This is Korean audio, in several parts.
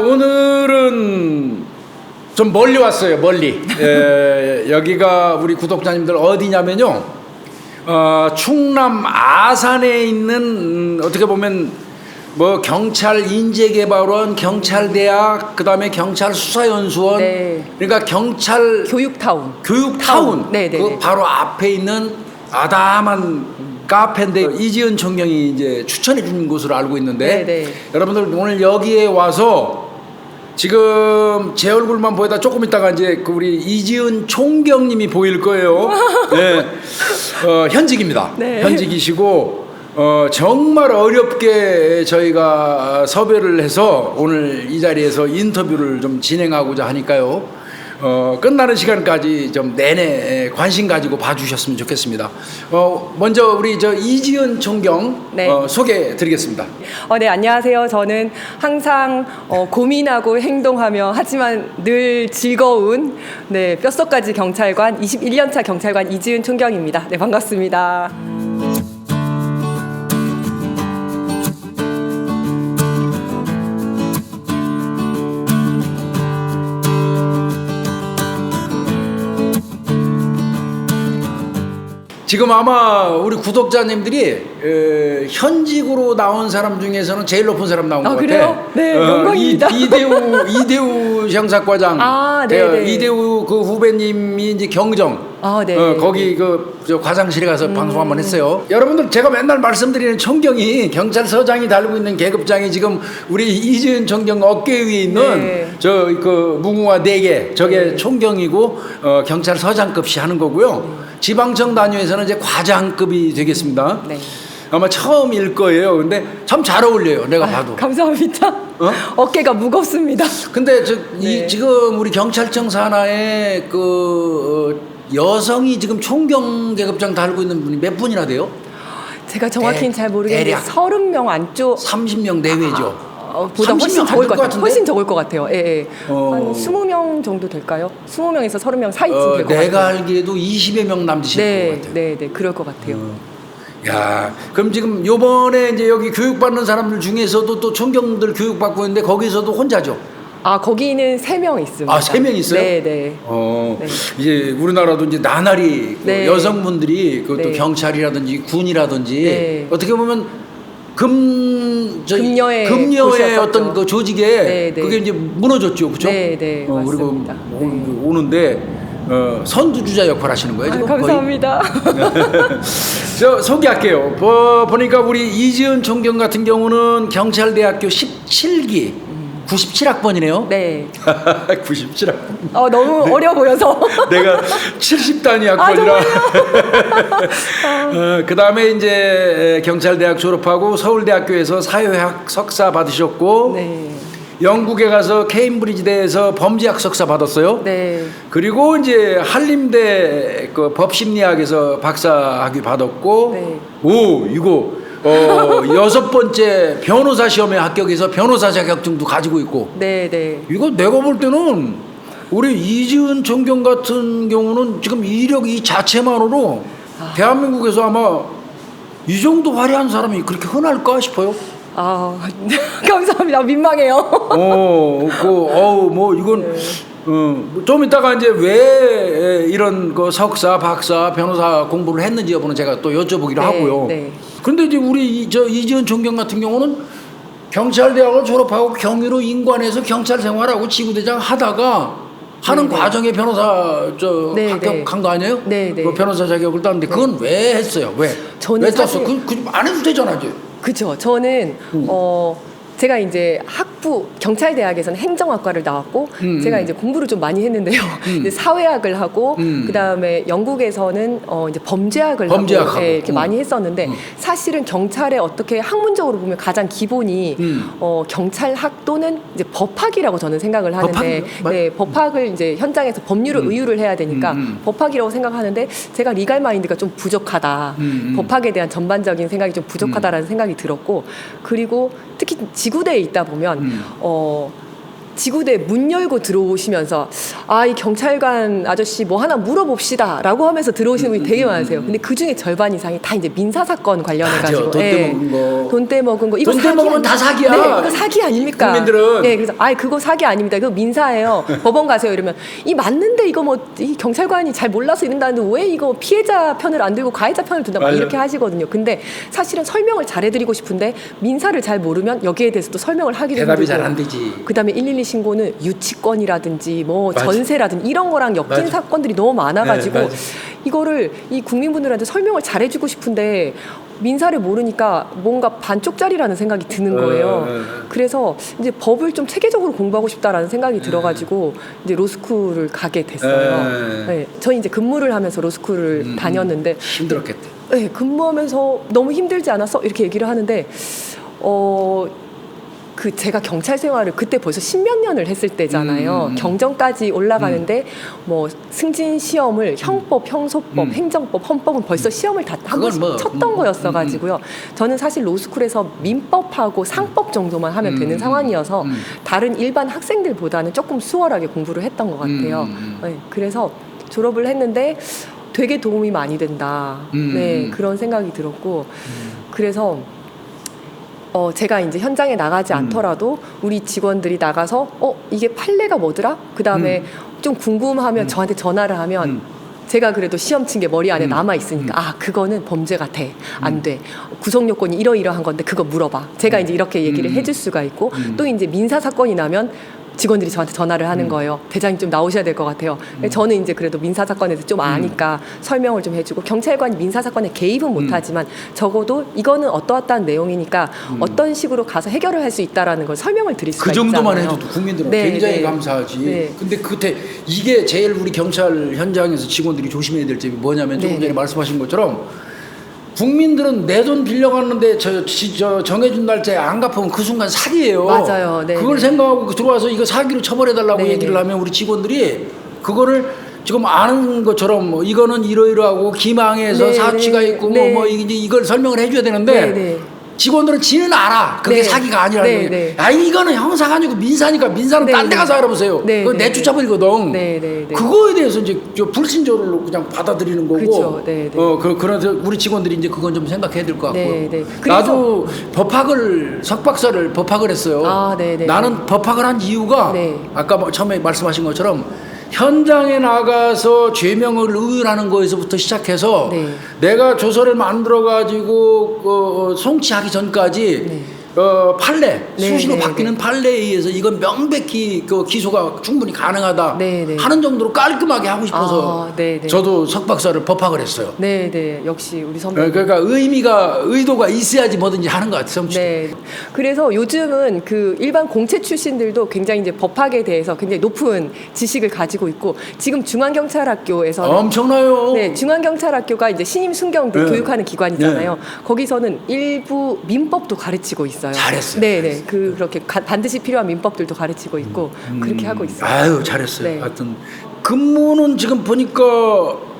오늘은 좀 멀리 왔어요. 멀리. 여기가 우리 구독자님들 어디냐면요. 충남 아산에 있는 어떻게 보면 뭐 경찰 인재개발원, 경찰대학, 그다음에 경찰 수사연수원. 네. 그러니까 경찰 교육타운. 네, 그 바로 앞에 있는 아담한 카페인데 이지은 총경이 이제 추천해 준 곳으로 알고 있는데 네네. 여러분들 오늘 여기에 와서 지금 제 얼굴만 보이다 조금 있다가 이제 그 우리 이지은 총경님이 보일 거예요. 네, 현직입니다. 네. 현직이시고 정말 어렵게 저희가 섭외를 해서 오늘 이 자리에서 인터뷰를 좀 진행하고자 하니까요. 끝나는 시간까지 좀 내내 관심 가지고 봐주셨으면 좋겠습니다. 먼저 우리 저 이지은 총경 네. 소개해 드리겠습니다. 네, 안녕하세요. 저는 항상 고민하고 행동하며 하지만 늘 즐거운 뼛속까지 경찰관 21년차 경찰관 이지은 총경입니다. 네, 반갑습니다. 지금 아마 우리 구독자님들이 현직으로 나온 사람 중에서는 제일 높은 사람 나온 것 같아. 그래요? 네, 영광입니다. 이대우 형사과장. 네네. 이대우 그 후배님이 이제 경정. 네. 거기 저 과장실에 가서 방송 한번 했어요. 여러분들 제가 맨날 말씀드리는 총경이 경찰서장이 달고 있는 계급장이 지금 우리 이지은 총경 어깨 위에 있는 저 그 무궁화 4개 저게 총경이고 경찰서장급이 하는 거고요. 지방청 단위에서는 이제 과장급이 되겠습니다. 네. 아마 처음일 거예요. 근데 참 잘 어울려요. 내가 봐도. 감사합니다. 어깨가 무겁습니다. 근데 지금 우리 경찰청 산하에 여성이 지금 총경 계급장 달고 있는 분이 몇 분이나 돼요? 제가 정확히는 잘 모르겠는데 대략 30명 안쪽 30명 내외죠. 보다 훨씬 30명 적을 것 것 같아요. 훨씬 적을 것 같아요. 예. 한 20명 정도 될까요? 20명에서 30명 사이쯤 될 것 같아요. 내가 알기에도 20여 명 남짓일 것 같아요. 네, 그럴 것 같아요. 야, 그럼 지금 요번에 이제 여기 교육받는 사람들 중에서도 또 총경들 교육받고 있는데 거기서도 혼자죠? 거기는 3명 있습니다. 3명 있어요? 네. 네. 이제 우리나라도 이제 나날이 여성분들이 또 경찰이라든지 군이라든지 어떻게 보면 금여의 어떤 그 조직에 그게 이제 무너졌죠, 그렇죠? 네, 그리고 맞습니다. 오는데 선두주자 역할 하시는 거예요, 지금? 감사합니다. 저 소개할게요. 보니까 우리 이지은 총경 같은 경우는 경찰대학교 17기 97학번이네요. 네. 97학번. 너무 어려 보여서. 내가 70단위 학번이라. 그 다음에 이제 경찰대학 졸업하고 서울대학교에서 사회학 석사 받으셨고, 네. 영국에 가서 케임브리지대에서 범죄학 석사 받았어요. 네. 그리고 이제 한림대 그 법심리학에서 박사학위 받았고, 네. 이거 6번째 변호사 시험에 합격해서 변호사 자격증도 가지고 있고. 네. 이거 내가 볼 때는 우리 이지은 총경 같은 경우는 지금 이력 이 자체만으로 대한민국에서 아마 이 정도 화려한 사람이 그렇게 흔할까 싶어요. 감사합니다. 민망해요. 이건 좀 이따가 이제 왜 이런 그 석사, 박사, 변호사 공부를 했는지 여부는 제가 또 여쭤보기로 하고요. 그런데 이제 우리 이지은 총경 같은 경우는 경찰대학을 졸업하고 경위로 인관에서 경찰 생활하고 지구대장 하다가 하는 과정에 변호사 합격한 거 아니에요? 네. 그 변호사 자격을 땄는데 그건 왜 했어요? 왜 땄어? 안 해도 되잖아, 이제. 그렇죠. 저는 제가 이제 경찰대학에서는 행정학과를 나왔고 제가 이제 공부를 좀 많이 했는데요. 이제 사회학을 하고 그다음에 영국에서는 이제 범죄학을 하고 이렇게 많이 했었는데 사실은 경찰에 어떻게 학문적으로 보면 가장 기본이 경찰학 또는 이제 법학이라고 저는 생각을 하는데 법학을 이제 현장에서 법률을 의유를 해야 되니까 법학이라고 생각하는데 제가 리갈 마인드가 좀 부족하다. 법학에 대한 전반적인 생각이 좀 부족하다라는 생각이 들었고 그리고 특히 지구대에 있다 보면 지구대 문 열고 들어오시면서 이 경찰관 아저씨 뭐 하나 물어봅시다라고 하면서 들어오시는 분이 되게 많으세요. 근데 그 중에 절반 이상이 다 이제 민사 사건 관련해가지고 돈 떼먹은 거, 돈 떼먹은 거, 이거 돈 떼먹으면 다 사기야. 네, 이거 사기 아닙니까? 국민들은. 네, 그래서 그거 사기 아닙니다. 그거 민사예요. 법원 가세요. 이러면 이 맞는데 이거 뭐 이 경찰관이 잘 몰라서 이런다는데 왜 이거 피해자 편을 안 들고 가해자 편을 둔다 막 이렇게 하시거든요. 근데 사실은 설명을 잘해드리고 싶은데 민사를 잘 모르면 여기에 대해서 또 설명을 하기도 힘들고 대답이 잘 안 되지. 그다음에 112 신고는 유치권이라든지 뭐 맞아. 전세라든지 이런 거랑 엮인 맞아. 사건들이 너무 많아가지고 네, 이거를 이 국민분들한테 설명을 잘해주고 싶은데 민사를 모르니까 뭔가 반쪽짜리라는 생각이 드는 거예요. 그래서 이제 법을 좀 체계적으로 공부하고 싶다라는 생각이 들어가지고 이제 로스쿨을 가게 됐어요. 네, 저는 이제 근무를 하면서 로스쿨을 다녔는데 힘들었겠대. 네, 근무하면서 너무 힘들지 않았어? 이렇게 얘기를 하는데 제가 경찰 생활을 그때 벌써 10몇 년을 했을 때잖아요. 경정까지 올라가는데 뭐 승진 시험을 형법, 형소법, 행정법, 헌법은 벌써 시험을 다 한 번씩 쳤던 거였어가지고요. 저는 사실 로스쿨에서 민법하고 상법 정도만 하면 되는 상황이어서 다른 일반 학생들보다는 조금 수월하게 공부를 했던 것 같아요. 네, 그래서 졸업을 했는데 되게 도움이 많이 된다. 네, 그런 생각이 들었고 그래서 제가 이제 현장에 나가지 않더라도 우리 직원들이 나가서 이게 판례가 뭐더라? 그 다음에 좀 궁금하면 저한테 전화를 하면 제가 그래도 시험 친 게 머리 안에 남아 있으니까 그거는 범죄가 돼, 안 돼, 구속 요건이 이러이러한 건데 그거 물어봐. 제가 이제 이렇게 얘기를 해줄 수가 있고 또 이제 민사 사건이 나면 직원들이 저한테 전화를 하는 거예요. 대장님 좀 나오셔야 될 것 같아요. 저는 이제 그래도 민사 사건에서 좀 아니까 설명을 좀 해주고 경찰관이 민사 사건에 개입은 못하지만 적어도 이거는 어떠어떠한 내용이니까 어떤 식으로 가서 해결을 할 수 있다라는 걸 설명을 드릴 수가 그 정도만 있잖아요. 해도 국민들은 네, 굉장히 네. 감사하지. 네. 근데 그때 이게 제일 우리 경찰 현장에서 직원들이 조심해야 될 점이 뭐냐면 조금 전에 말씀하신 것처럼 국민들은 내 돈 빌려갔는데 저 정해준 날짜에 안 갚으면 그 순간 사기예요. 맞아요. 네, 그걸 생각하고 들어와서 이거 사기로 처벌해달라고 네, 얘기를 네. 하면 우리 직원들이 그거를 지금 아는 것처럼 뭐 이거는 이러이러하고 기망해서 네, 사취가 네, 있고 네. 뭐 이제 이걸 설명을 해줘야 되는데 네, 네. 직원들은 지는 알아. 그게 네. 사기가 아니라는 네, 거예요. 네. 이거는 형사가 아니고 민사니까 민사는 네, 딴 데 네. 가서 알아보세요. 네, 그거 네, 내쫓아버리거든. 네, 네, 네. 그거에 대해서 이제 불친절로 그냥 받아들이는 거고. 그렇죠. 네, 네. 그래서 우리 직원들이 이제 그건 좀 생각해야 될 것 같고요. 네, 네. 나도 석박사를 법학을 했어요. 네, 네. 나는 법학을 한 이유가 네. 아까 처음에 말씀하신 것처럼 현장에 나가서 죄명을 의뢰하는 거에서부터 시작해서 네. 내가 조서를 만들어 가지고 송치하기 전까지 네. 판례 네, 수시로 네, 바뀌는 네. 판례에 의해서 이건 명백히 기소가 충분히 가능하다 네, 네. 하는 정도로 깔끔하게 하고 싶어서 네, 네. 저도 석박사를 법학을 했어요. 네, 네. 역시 우리 선배님. 그러니까 의도가 있어야지 뭐든지 하는 것 같아요. 네. 그래서 요즘은 그 일반 공채 출신들도 굉장히 이제 법학에 대해서 굉장히 높은 지식을 가지고 있고 지금 중앙경찰학교에서는 엄청나요. 네, 중앙경찰학교가 이제 신임 순경들 네. 교육하는 기관이잖아요. 거기서는 일부 민법도 가르치고 있어요. 잘했어요. 네, 네. 그렇게 반드시 필요한 민법들도 가르치고 있고 그렇게 하고 있어요. 아유 잘했어요. 네. 하여튼 근무는 지금 보니까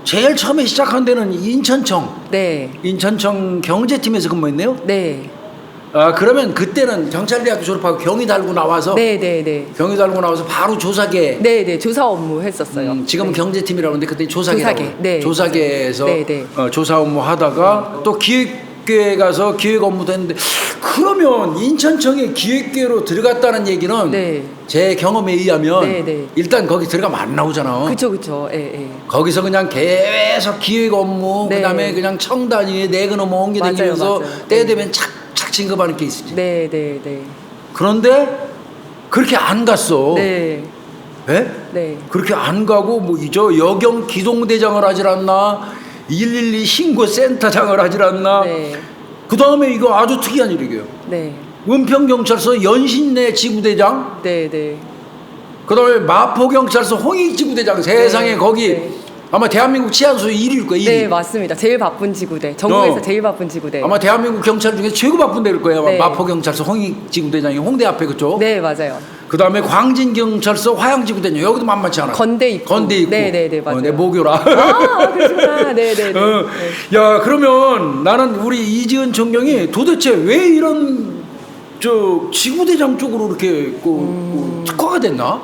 제일 처음에 시작한 데는 인천청 네. 경제팀에서 근무했네요. 네. 그러면 그때는 경찰대학교 졸업하고 경위 달고 나와서 네, 네, 네. 경위 달고 나와서 바로 조사계. 네, 네. 조사 업무 했었어요. 지금은 네. 경제팀이라고 하는데 그때 조사계라고. 조사계, 네. 조사계에서 네, 네. 조사 업무 하다가 또 기획계에 가서 기획 업무도 했는데 그러면 인천청의 기획계로 들어갔다는 얘기는 네. 제 경험에 의하면 네, 네. 일단 거기 들어가면 안 나오잖아. 그쵸, 그쵸. 예, 예. 거기서 그냥 계속 기획 업무 네. 그다음에 그냥 청단위에 내근 업무 옮겨다니면서 맞아요. 때 네. 되면 착 진급하는 게 있지. 네, 네, 네. 그런데 그렇게 안 갔어. 네. 예? 네. 그렇게 안 가고 뭐 여경 기동대장을 하질 않나 112 신고센터장을 하질 않나. 네. 그 다음에 이거 아주 특이한 일이에요. 네. 은평경찰서 연신내 지구대장, 네, 네. 그 다음에 마포경찰서 홍익지구대장. 세상에 네. 거기 네. 아마 대한민국 치안수 1위일 거예요. 1위. 네, 맞습니다. 제일 바쁜 지구대. 전국에서 제일 바쁜 지구대. 아마 대한민국 경찰 중에 최고 바쁜 데일 거예요. 아마 네. 마포경찰서 홍익지구대장이 홍대 앞에 그쪽. 네, 맞아요. 그 다음에 광진경찰서 화양지구대장. 여기도 만만치 않아요. 건대 입구. 건대 입구. 네, 네, 네, 맞아요. 내 모교라. 아, 그러시구나. 네, 네, 네. 야, 그러면 나는 우리 이지은 총경이 도대체 왜 이런 저 지구대장 쪽으로 이렇게 특화가 됐나?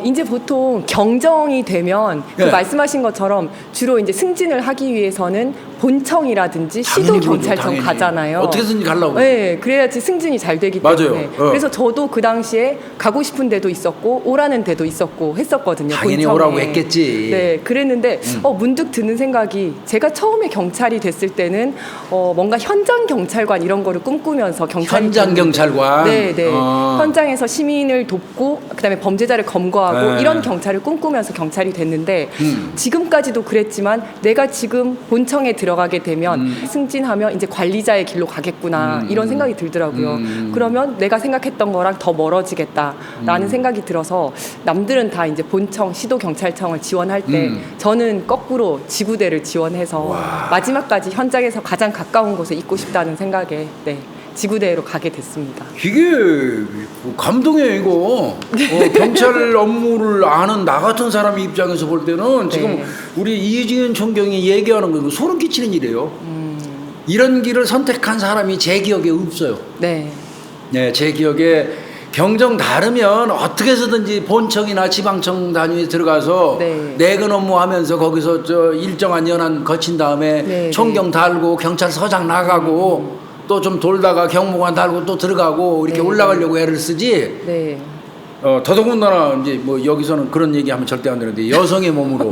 이제 보통 경정이 되면 그 네. 말씀하신 것처럼 주로 이제 승진을 하기 위해서는 본청이라든지 시도 당연히 경찰청 당연히. 가잖아요. 어떻게든지 가려고. 네, 그래야지 승진이 잘 되기 맞아요. 때문에. 그래서 저도 그 당시에 가고 싶은 데도 있었고 오라는 데도 있었고 했었거든요. 당연히 본청에. 오라고 했겠지. 네, 그랬는데 문득 드는 생각이 제가 처음에 경찰이 됐을 때는 뭔가 현장 경찰관 이런 거를 꿈꾸면서 경찰이 현장 됐는데 경찰관. 네, 네. 현장에서 시민을 돕고 그다음에 범죄자를 검거하고 네. 이런 경찰을 꿈꾸면서 경찰이 됐는데 지금까지도 그랬지만 내가 지금 본청에 들어가게 되면 승진하면 이제 관리자의 길로 가겠구나 이런 생각이 들더라고요. 그러면 내가 생각했던 거랑 더 멀어지겠다라는 생각이 들어서 남들은 다 이제 본청, 시도 경찰청을 지원할 때 저는 거꾸로 지구대를 지원해서 마지막까지 현장에서 가장 가까운 곳에 있고 싶다는 생각에 네. 지구대로 가게 됐습니다. 이게 감동이에요 이거. 경찰 업무를 아는 나 같은 사람 입장에서 볼 때는 지금 네. 우리 이지은 총경이 얘기하는 거 소름 끼치는 일이에요. 이런 길을 선택한 사람이 제 기억에 없어요. 네. 네, 제 기억에 경정 다르면 어떻게 해서든지 본청이나 지방청 단위에 들어가서 네. 내근 업무하면서 거기서 저 일정한 연한 거친 다음에 네, 총경 달고 경찰서장 나가고 또 좀 돌다가 경무관 달고 또 들어가고 이렇게 네, 올라가려고 애를 쓰지. 네. 더더군다나 이제 뭐 여기서는 그런 얘기하면 절대 안 되는데 여성의 몸으로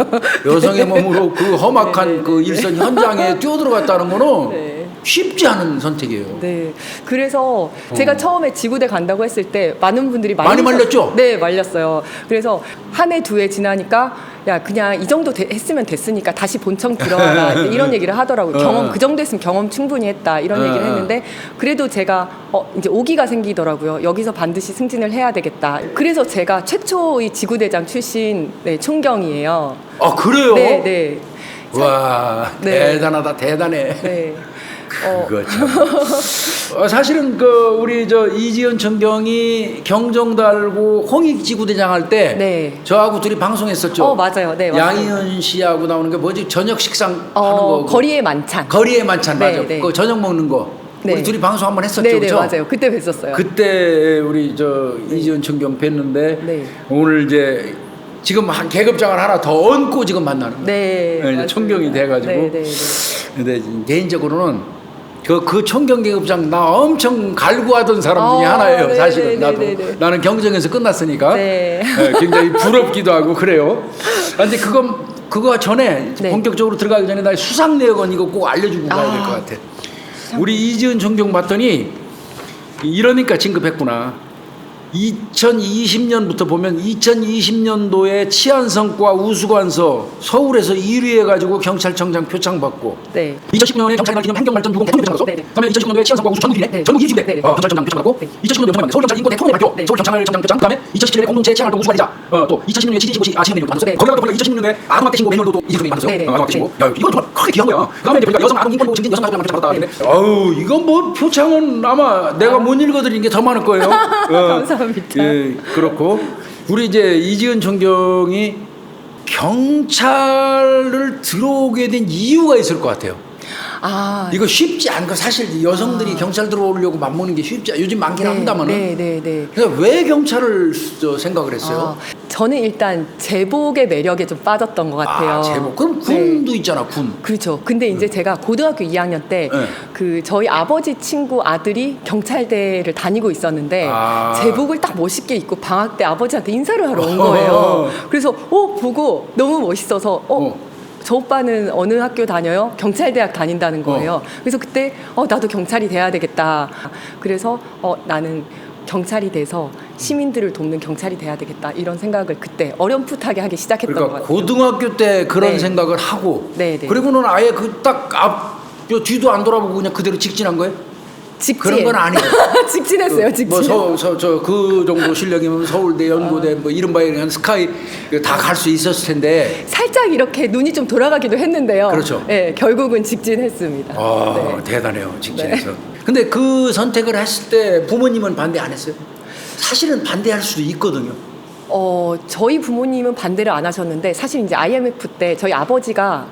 그 험악한 네, 네, 그 네. 일선 현장에 뛰어들어갔다는 거는 네. 쉽지 않은 선택이에요. 네. 그래서 제가 처음에 지구대 간다고 했을 때 많은 분들이 많이 말렸죠? 네, 말렸어요. 그래서 한 해, 두 해 지나니까 야, 그냥 이 정도 했으면 됐으니까 다시 본청 들어가라. 이런 얘기를 하더라고요. 경험, 그 정도 했으면 경험 충분히 했다. 이런 얘기를 했는데 그래도 제가 이제 오기가 생기더라고요. 여기서 반드시 승진을 해야 되겠다. 그래서 제가 최초의 지구대장 출신 네, 총경이에요. 아, 그래요? 네, 네. 와, 네. 대단하다, 대단해. 네. 그거 참. 사실은 그 우리 저 이지연 총경이 경정 달고 홍익 지구대장 할 때 네. 저하고 둘이 방송했었죠. 맞아요. 네, 맞아요. 양희은 씨하고 나오는 게 뭐지? 저녁 식상 하는 거. 거리의 만찬. 거리의 만찬 네, 맞아. 네. 그 저녁 먹는 거. 네. 우리 둘이 방송 한번 했었죠. 네, 네, 그죠? 맞아요. 그때 뵀었어요. 그때 우리 저 이지연 총경 뵀는데 네. 오늘 이제 지금 한 계급장을 하나 더 얹고 지금 만나는 거예요. 네, 이제 맞습니다. 총경이 돼가지고. 네, 네, 네. 근데 개인적으로는 그 총경 계급장 나 엄청 갈구하던 사람 중에 하나예요. 네, 사실은 네, 나도 네, 네. 나는 경정에서 끝났으니까 네. 굉장히 부럽기도 하고 그래요. 근데 그거 전에 네. 본격적으로 들어가기 전에 나 수상 내역은 이거 꼭 알려주고 가야 될 것 같아. 우리 이지은 총경 봤더니 이러니까 진급했구나. 2020년부터 보면 2020년도에 치안성과 우수관서 서울에서 1위 해가지고 경찰청장 표창 받고 네. 2019년에 경찰관 기념 환경발전 부공 대통령 표창 받았어. 네. 그다음에 2019년도에 치안성과 우수 전국 1위네. 네. 전국 2위인데 네, 네. 경찰청장 표창 받고 2019년도에 영상만 서울경찰 인권대 토론회 발표 네. 서울경찰청장 표창. 그다음에 2017년에 공동체 치안활동 우수관리자 또 2016년에 지지신고시 시험 내용도 받았어. 네. 거기 가다 보니까 2016년에 아동학대 신고 매뉴얼도 이재성이 받았어. 네, 네. 아동학대 신고. 야 이건 정말 크게 귀한 거야. 그다음에 이제 보니까 여성 아동 인권 보호 증진 여성 아동 표창 받았다. 근데 아우 이건 뭐 표창은 아마 내가 못 읽어드린 게 더 많을 거예요. 감사합니다. 예, 그렇고 우리 이제 이지은 총경이 경찰을 들어오게 된 이유가 있을 것 같아요. 이거 쉽지 않고 사실 여성들이 경찰 들어오려고 맘먹는 게 쉽지 요즘 많긴 합니다만은. 네. 그래서 왜 경찰을 생각을 했어요? 저는 일단 제복의 매력에 좀 빠졌던 것 같아요. 제복. 그럼 군도 있잖아, 군. 그렇죠. 근데 이제 제가 고등학교 2학년 때 그 저희 아버지 친구 아들이 경찰대를 다니고 있었는데 제복을 딱 멋있게 입고 방학 때 아버지한테 인사를 하러 온 거예요. 그래서 보고 너무 멋있어서 저 오빠는 어느 학교 다녀요? 경찰대학 다닌다는 거예요. 그래서 그때 나도 경찰이 돼야 되겠다. 그래서 나는 경찰이 돼서 시민들을 돕는 경찰이 돼야 되겠다 이런 생각을 그때 어렴풋하게 하기 시작했던 것 같아요. 고등학교 때 그런 네. 생각을 하고 네. 그리고는 아예 그 딱 뒤도 안 돌아보고 그냥 그대로 직진한 거예요? 직진. 그런 건 아니고. 직진했어요. 직진. 그 정도 실력이면 서울대, 연고대, 뭐 이런 바에 그냥 스카이 다 갈 수 있었을 텐데. 살짝 이렇게 눈이 좀 돌아가기도 했는데요. 그렇죠. 네, 결국은 직진했습니다. 네. 대단해요, 직진해서. 근데 그 선택을 했을 때 부모님은 반대 안 했어요? 사실은 반대할 수도 있거든요. 저희 부모님은 반대를 안 하셨는데 사실 이제 IMF 때 저희 아버지가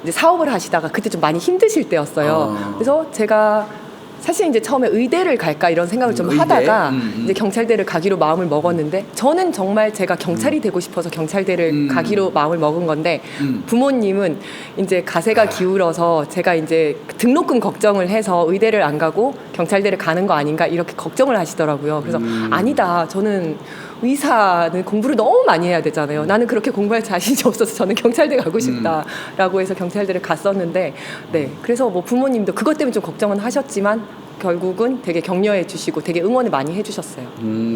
이제 사업을 하시다가 그때 좀 많이 힘드실 때였어요. 그래서 제가 사실 이제 처음에 의대를 갈까 이런 생각을 좀 의대? 하다가 이제 경찰대를 가기로 마음을 먹었는데 저는 정말 제가 경찰이 되고 싶어서 경찰대를 가기로 마음을 먹은 건데 부모님은 이제 가세가 기울어서 제가 이제 등록금 걱정을 해서 의대를 안 가고 경찰대를 가는 거 아닌가 이렇게 걱정을 하시더라고요. 그래서 아니다. 저는 의사는 공부를 너무 많이 해야 되잖아요. 나는 그렇게 공부할 자신이 없어서 저는 경찰대 가고 싶다라고 해서 경찰대를 갔었는데 네. 그래서 뭐 부모님도 그것 때문에 좀 걱정은 하셨지만 결국은 되게 격려해 주시고 되게 응원을 많이 해 주셨어요.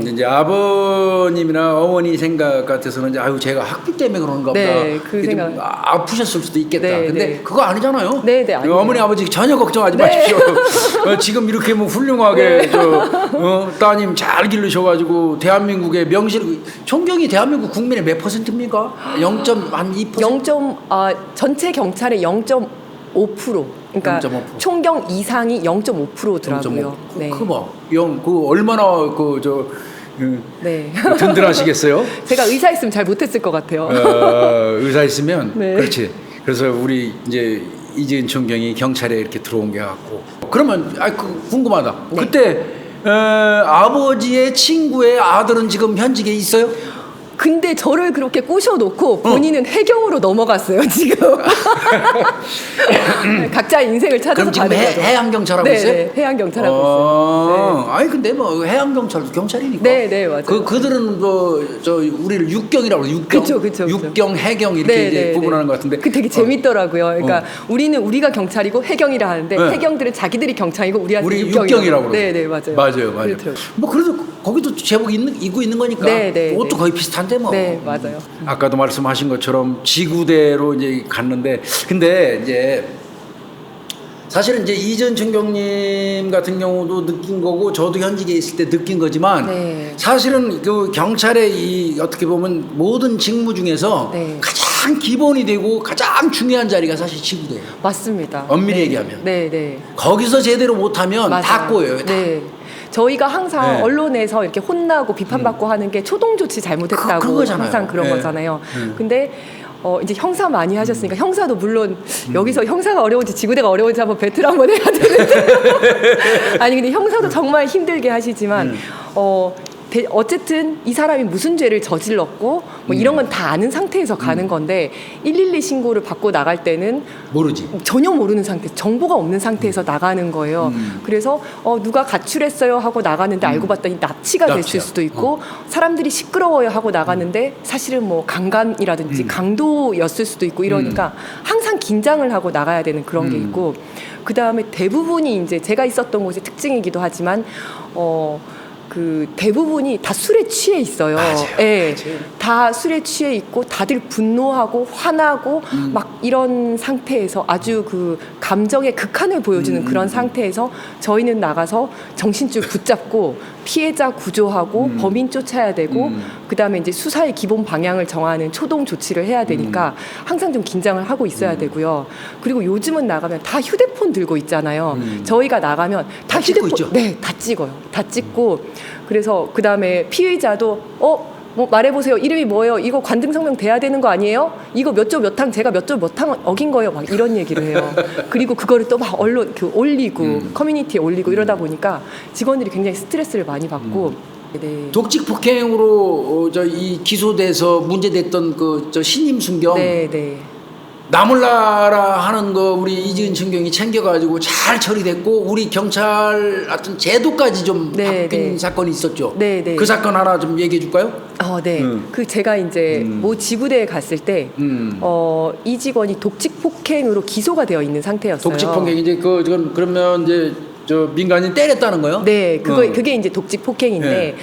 이제 아버님이나 어머니 생각 같아서는 이제 아유 제가 학비 때문에 그런가 보다. 네, 그 좀 생각. 아프셨을 수도 있겠다. 네, 근데 네. 그거 아니잖아요. 네, 네, 아니에요. 어머니 아버지 전혀 걱정하지 네. 마십시오. 지금 이렇게 뭐 훌륭하게 따님 잘 기르셔가지고 대한민국의 명실 총경이 대한민국 국민의 몇 %입니까? 0.2%. 전체 경찰의 0.5%. 그러니까 0.5%. 총경 이상이 0.5%더라고요. 네. 그 얼마나 네. 든든하시겠어요? 제가 의사였으면 잘 못했을 것 같아요. 의사 있으면 네. 그렇지. 그래서 우리 이제 이지은 총경이 경찰에 이렇게 들어온 게 같고. 그러면 궁금하다. 네. 그때 아버지의 친구의 아들은 지금 현직에 있어요? 근데 저를 그렇게 꼬셔놓고 본인은 해경으로 넘어갔어요 지금. 각자 인생을 찾아서 그럼 지금 가는 거죠. 해양 경찰하고 네, 있어요? 네, 해양 경찰하고 있어요. 네. 아니 근데 뭐 해양 경찰도 경찰이니까. 네, 네, 맞아요. 그들은 저 우리를 육경이라고 그래요. 육경. 그쵸. 육경, 해경 이렇게 네, 이제 네, 구분하는 네. 것 같은데. 그 되게 재밌더라고요. 그러니까 우리가 경찰이고 해경이라 하는데 네. 해경들은 자기들이 경찰이고 우리 육경이라고 네, 네, 맞아요. 맞아요. 그렇더라고요. 뭐 그래도 거기도 제복 입고 있는 거니까. 네, 네, 옷도 네. 거의 비슷한데 뭐. 네, 맞아요. 아까도 말씀하신 것처럼 지구대로 이제 갔는데 근데 이제 사실은 이제 이전 총경님 같은 경우도 느낀 거고 저도 현직에 있을 때 느낀 거지만 네. 사실은 그 경찰의 이 어떻게 보면 모든 직무 중에서 네. 가장 기본이 되고 가장 중요한 자리가 사실 지구대예요. 맞습니다. 엄밀히 네. 얘기하면. 네, 네. 거기서 제대로 못하면 맞아요. 다 꼬여요. 다. 네. 저희가 항상 네. 언론에서 이렇게 혼나고 비판받고 하는 게 초동 조치 잘못했다고 그거잖아요. 항상 그런 네. 거잖아요. 근데 이제 형사 많이 하셨으니까 형사도 물론 여기서 형사가 어려운지 지구대가 어려운지 한번 배틀 한번 해야 되는데 아니 근데 형사도 정말 힘들게 하시지만 어쨌든 이 사람이 무슨 죄를 저질렀고 뭐 이런 건 다 아는 상태에서 가는 건데 112 신고를 받고 나갈 때는 모르지. 전혀 모르는 상태, 정보가 없는 상태에서 나가는 거예요. 그래서 누가 가출했어요 하고 나갔는데 알고 봤더니 납치가 됐을 수도 있고 사람들이 시끄러워요 하고 나갔는데 사실은 뭐 강간이라든지 강도였을 수도 있고 이러니까 항상 긴장을 하고 나가야 되는 그런 게 있고 그 다음에 대부분이 이제 제가 있었던 곳의 특징이기도 하지만 그 대부분이 다 술에 취해 있어요. 맞아요. 예, 맞아요. 다 술에 취해 있고 다들 분노하고 화나고 막 이런 상태에서 아주 그 감정의 극한을 보여주는 그런 상태에서 저희는 나가서 정신줄 붙잡고 피해자 구조하고 범인 쫓아야 되고 그다음에 이제 수사의 기본 방향을 정하는 초동 조치를 해야 되니까 항상 좀 긴장을 하고 있어야 되고요. 그리고 요즘은 나가면 다 휴대폰 들고 있잖아요. 저희가 나가면 다 찍고 휴대폰 있죠? 네, 다 찍어요. 다 찍고 그래서 그다음에 피의자도 뭐 말해보세요. 이름이 뭐예요? 이거 관등성명 돼야 되는 거 아니에요? 이거 몇 조 몇 항 제가 몇 조 몇 항 어긴 거예요. 막 이런 얘기를 해요. 그리고 그거를 또 막 언론 올리고 커뮤니티에 올리고 이러다 보니까 직원들이 굉장히 스트레스를 많이 받고 네. 독직 폭행으로 이 기소돼서 문제됐던 저 신임 순경 네, 네. 나몰라라 하는 거 우리 이지은 총경이 챙겨가지고 잘 처리됐고 우리 경찰 어떤 제도까지 좀 네, 바뀐 네. 사건이 있었죠. 네, 네. 그 사건 하나 좀 얘기해 줄까요? 네. 그 제가 이제 모 지구대에 갔을 때 이 직원이 독직 폭행으로 기소가 되어 있는 상태였어요. 독직 폭행 이제 그러면 이제 저 민간인 때렸다는 거요? 네, 그게 이제 독직 폭행인데 네.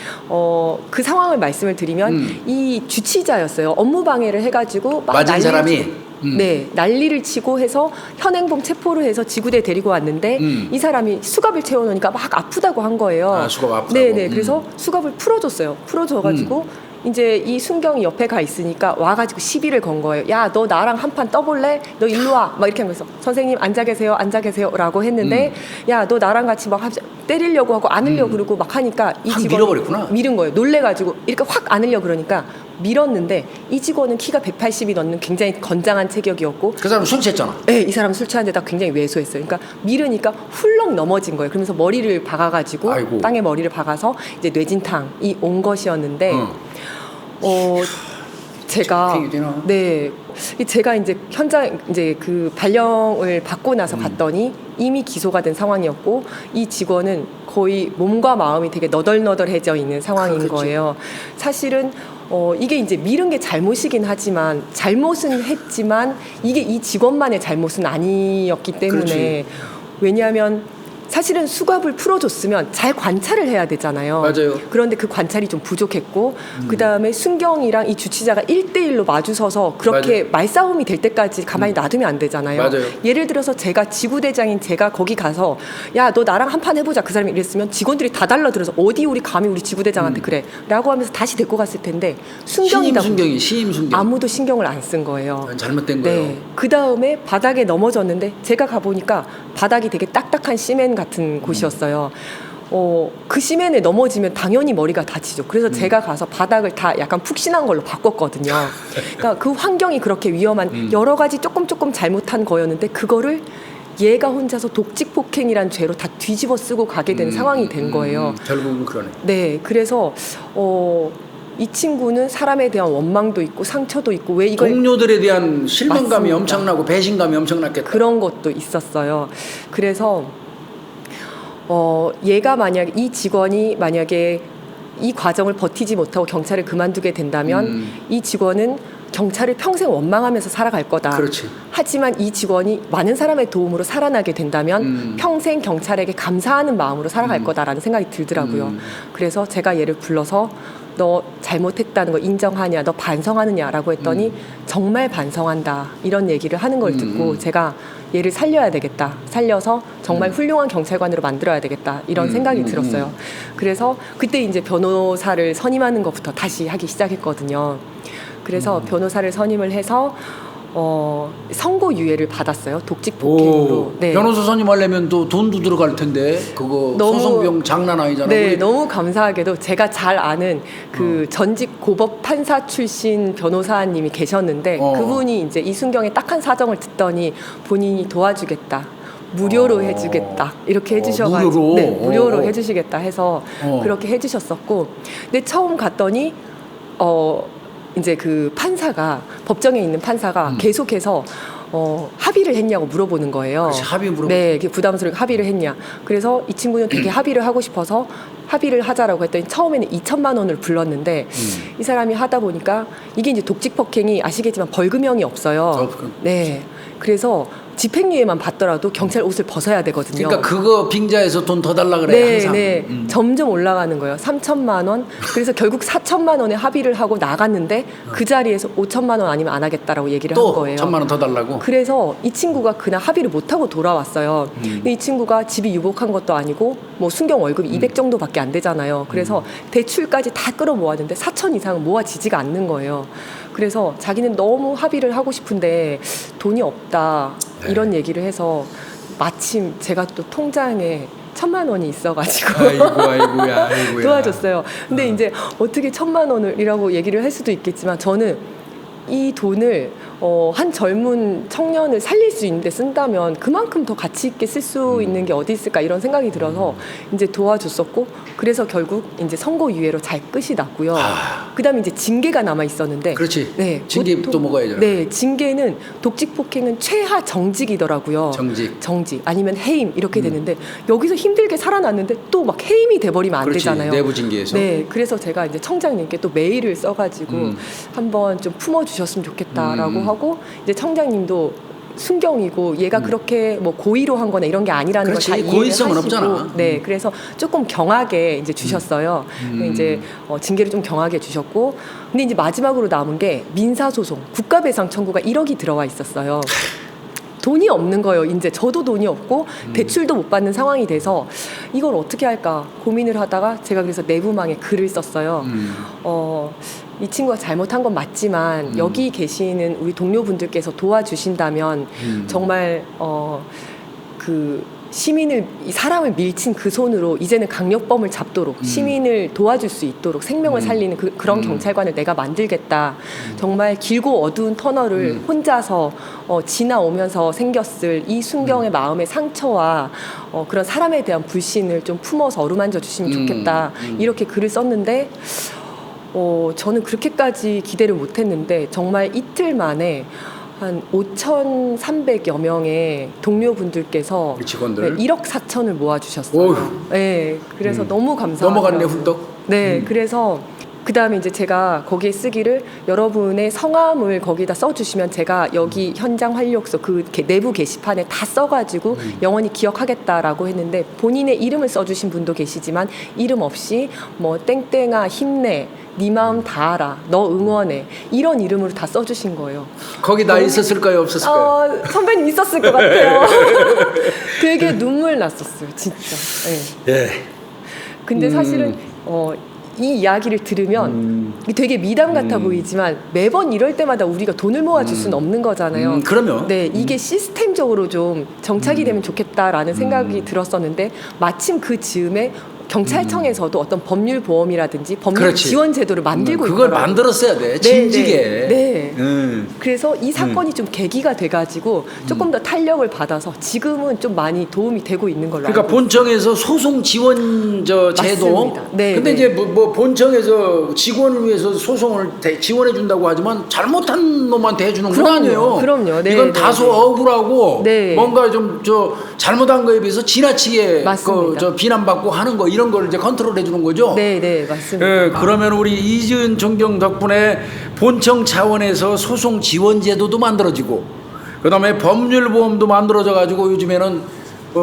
그 상황을 말씀을 드리면 이 주치자였어요. 업무 방해를 해가지고 막 맞은 난리를 사람이? 치고, 네, 난리를 치고 해서 현행범 체포를 해서 지구대에 데리고 왔는데 이 사람이 수갑을 채워놓으니까 막 아프다고 한 거예요. 아, 수갑 아프다고? 네네. 그래서 수갑을 풀어줬어요. 풀어줘가지고 이제 이 순경이 옆에 가 있으니까 와가지고 시비를 건 거예요. 야, 너 나랑 한 판 떠볼래? 너 일로 와. 막 이렇게 하면서 선생님 앉아 계세요, 앉아 계세요라고 했는데 야, 너 나랑 같이 막 때리려고 하고 안으려고 그러고 막 하니까 이 확 직원이 밀어버렸구나. 밀은 거예요. 놀래가지고 이렇게 확 안으려고 그러니까 밀었는데 이 직원은 키가 180이 넘는 굉장히 건장한 체격이었고 그 사람 술 취했잖아. 네, 이 사람 술 취한 데다 굉장히 왜소했어요. 그러니까 밀으니까 펄럭 넘어진 거예요. 그러면서 머리를 박아가지고 아이고. 땅에 머리를 박아서 이제 뇌진탕이 온 것이었는데 제가 네 제가 이제 현장 이제 그 발령을 받고 나서 갔더니 이미 기소가 된 상황이었고 이 직원은 거의 몸과 마음이 되게 너덜너덜해져 있는 상황인 그렇지. 거예요. 사실은 이게 이제 미룬 게 잘못이긴 하지만 잘못은 했지만 이게 이 직원만의 잘못은 아니었기 때문에 그렇지. 왜냐하면 사실은 수갑을 풀어줬으면 잘 관찰을 해야 되잖아요. 맞아요. 그런데 그 관찰이 좀 부족했고 그다음에 순경이랑 이 주치자가 1대1로 마주서서 그렇게 맞아요. 말싸움이 될 때까지 가만히 놔두면 안 되잖아요. 맞아요. 예를 들어서 제가 지구대장인 제가 거기 가서 야 너 나랑 한 판 해보자 그 사람이 이랬으면 직원들이 다 달라들어서 어디 우리 감히 우리 지구대장한테 그래 라고 하면서 다시 데리고 갔을 텐데 순경이다 보니 신임 순경. 아무도 신경을 안 쓴 거예요. 잘못된 거예요. 네. 그 다음에 바닥에 넘어졌는데 제가 가보니까 바닥이 되게 딱딱한 시멘 같은 곳이었어요. 그 시멘에 넘어지면 당연히 머리가 다치죠. 그래서 제가 가서 바닥을 다 약간 푹신한 걸로 바꿨거든요. 그러니까 그 환경이 그렇게 위험한 여러 가지 조금 잘못한 거였는데 그거를 얘가 혼자서 독직 폭행이란 죄로 다 뒤집어 쓰고 가게 된 상황이 된 거예요. 결국은 그러네. 네, 그래서 이 친구는 사람에 대한 원망도 있고 상처도 있고 왜 이걸 동료들에 대한 실망감이 맞습니다. 엄청나고 배신감이 엄청났겠다. 그런 것도 있었어요. 그래서 얘가 만약 이 직원이 만약에 이 과정을 버티지 못하고 경찰을 그만두게 된다면 이 직원은 경찰을 평생 원망하면서 살아갈 거다. 그렇지. 하지만 이 직원이 많은 사람의 도움으로 살아나게 된다면 평생 경찰에게 감사하는 마음으로 살아갈 거다라는 생각이 들더라고요. 그래서 제가 얘를 불러서 너 잘못했다는 거 인정하냐, 너 반성하느냐라고 했더니 정말 반성한다 이런 얘기를 하는 걸 듣고 제가 얘를 살려야 되겠다, 살려서 정말 훌륭한 경찰관으로 만들어야 되겠다 이런 생각이 들었어요. 그래서 그때 이제 변호사를 선임하는 것부터 다시 하기 시작했거든요. 그래서 변호사를 선임을 해서 선고유예를 받았어요. 독직 폭행으로. 네. 변호사 선임하려면 또 돈도 들어갈 텐데 그거 소송비용 장난 아니잖아요. 네, 너무 감사하게도 제가 잘 아는 그 전직 고법 판사 출신 변호사님이 계셨는데 그분이 이제 이순경의 딱한 사정을 듣더니 본인이 도와주겠다. 무료로 해주겠다 이렇게 해주셔가지고 무료로? 네, 무료로 해주시겠다 해서 그렇게 해주셨었고 근데 처음 갔더니 이제 그 판사가 법정에 있는 판사가 계속해서 합의를 했냐고 물어보는 거예요. 그렇지, 합의 물어보. 네, 부담스럽게 합의를 했냐. 그래서 이 친구는 되게 합의를 하고 싶어서 합의를 하자라고 했더니 처음에는 2천만 원을 불렀는데 이 사람이 하다 보니까 이게 이제 독직 폭행이 아시겠지만 벌금형이 없어요. 네, 그래서 집행유예만 받더라도 경찰 옷을 벗어야 되거든요. 그러니까 그거 빙자해서 돈 더 달라 그래. 네, 항상. 네. 점점 올라가는 거예요. 3천만 원. 그래서 결국 4천만 원에 합의를 하고 나갔는데 그 자리에서 5천만 원 아니면 안 하겠다라고 얘기를 한 거예요. 또 1천만 원 더 달라고. 그래서 이 친구가 그날 합의를 못 하고 돌아왔어요. 근데 이 친구가 집이 유복한 것도 아니고 뭐 순경 월급이 200 정도밖에 안 되잖아요. 그래서 대출까지 다 끌어모았는데 4천 이상은 모아지지가 않는 거예요. 그래서 자기는 너무 합의를 하고 싶은데 돈이 없다 이런 얘기를 해서 마침 제가 또 통장에 1,000만 원이 있어가지고 아이고야. 도와줬어요. 근데 이제 어떻게 1,000만 원이라고 얘기를 할 수도 있겠지만 저는 이 돈을 한 젊은 청년을 살릴 수 있는데 쓴다면 그만큼 더 가치 있게 쓸 수 있는 게 어디 있을까 이런 생각이 들어서 이제 도와줬었고 그래서 결국 이제 선고유예로 잘 끝이 났고요. 그다음에 이제 징계가 남아 있었는데 그렇지. 네, 징계 또 먹어야죠. 네, 징계는 독직 폭행은 최하 정직이더라고요. 정직 아니면 해임 이렇게 되는데 여기서 힘들게 살아났는데 또 막 해임이 돼버리면 안 되잖아요. 내부 징계에서. 네, 그래서 제가 이제 청장님께 또 메일을 써가지고 한번 좀 품어주셨으면 좋겠다라고 하고 이제 청장님도 순경이고 얘가 그렇게 뭐 고의로 한 거나 이런 게 아니라는 걸 다 이해를 고의성은 하시고 없잖아. 네, 그래서 조금 경하게 이제 주셨어요. 이제 징계를 좀 경하게 주셨고 근데 이제 마지막으로 남은 게 민사소송 국가배상 청구가 1억이 들어와 있었어요. 돈이 없는 거예요. 이제 저도 돈이 없고 대출도 못 받는 상황이 돼서 이걸 어떻게 할까 고민을 하다가 제가 그래서 내부망에 글을 썼어요. 이 친구가 잘못한 건 맞지만 여기 계시는 우리 동료분들께서 도와주신다면 정말 그 시민을 이 사람을 밀친 그 손으로 이제는 강력범을 잡도록 시민을 도와줄 수 있도록 생명을 살리는 그런 경찰관을 내가 만들겠다. 정말 길고 어두운 터널을 혼자서 지나오면서 생겼을 이 순경의 마음의 상처와 그런 사람에 대한 불신을 좀 품어서 어루만져 주시면 좋겠다. 이렇게 글을 썼는데 저는 그렇게까지 기대를 못했는데 정말 이틀 만에 한 5,300여 명의 동료분들께서 직원들 1억 4천을 모아주셨어요. 어휴. 네, 그래서 너무 감사하더라고요. 넘어갔네 훌떡. 네, 그래서 그 다음에 이제 제가 거기에 쓰기를 여러분의 성함을 거기다 써주시면 제가 여기 현장 활력소 그 내부 게시판에 다 써가지고 영원히 기억하겠다라고 했는데 본인의 이름을 써주신 분도 계시지만 이름 없이 뭐 땡땡아 힘내 네 마음 다 알아 너 응원해 이런 이름으로 다 써주신 거예요. 거기 나 있었을까요 없었을까요? 선배님 있었을 것 같아요. 되게 눈물 났었어요 진짜. 네. 예. 근데 사실은 이 이야기를 들으면 되게 미담 같아 보이지만 매번 이럴 때마다 우리가 돈을 모아줄 수는 없는 거잖아요. 그러면. 네, 이게 시스템적으로 좀 정착이 되면 좋겠다라는 생각이 들었었는데 마침 그 즈음에 경찰청에서도 어떤 법률 보험이라든지 법률 그렇지. 지원 제도를 만들고 그걸 있더라고요. 만들었어야 돼. 네, 진지게. 네. 그래서 이 사건이 좀 계기가 돼가지고 조금 더 탄력을 받아서 지금은 좀 많이 도움이 되고 있는 걸로 그러니까 알고 있어요. 본청에서 소송 지원 제도. 맞습니다. 네, 근데 네. 이제 뭐 본청에서 직원을 위해서 소송을 지원해 준다고 하지만 잘못한 놈한테 해주는 건 그럼요. 아니에요. 그럼요. 네, 이건 네, 다소 네. 억울하고 네. 뭔가 좀 잘못한 거에 비해서 지나치게 맞습니다. 비난받고 하는 거 이런 걸 이제 컨트롤해 주는 거죠. 네, 네, 맞습니다. 예, 그러면 우리 이지은 총경 덕분에 본청 차원에서 소송 지원 제도도 만들어지고 그다음에 법률 보험도 만들어져 가지고 요즘에는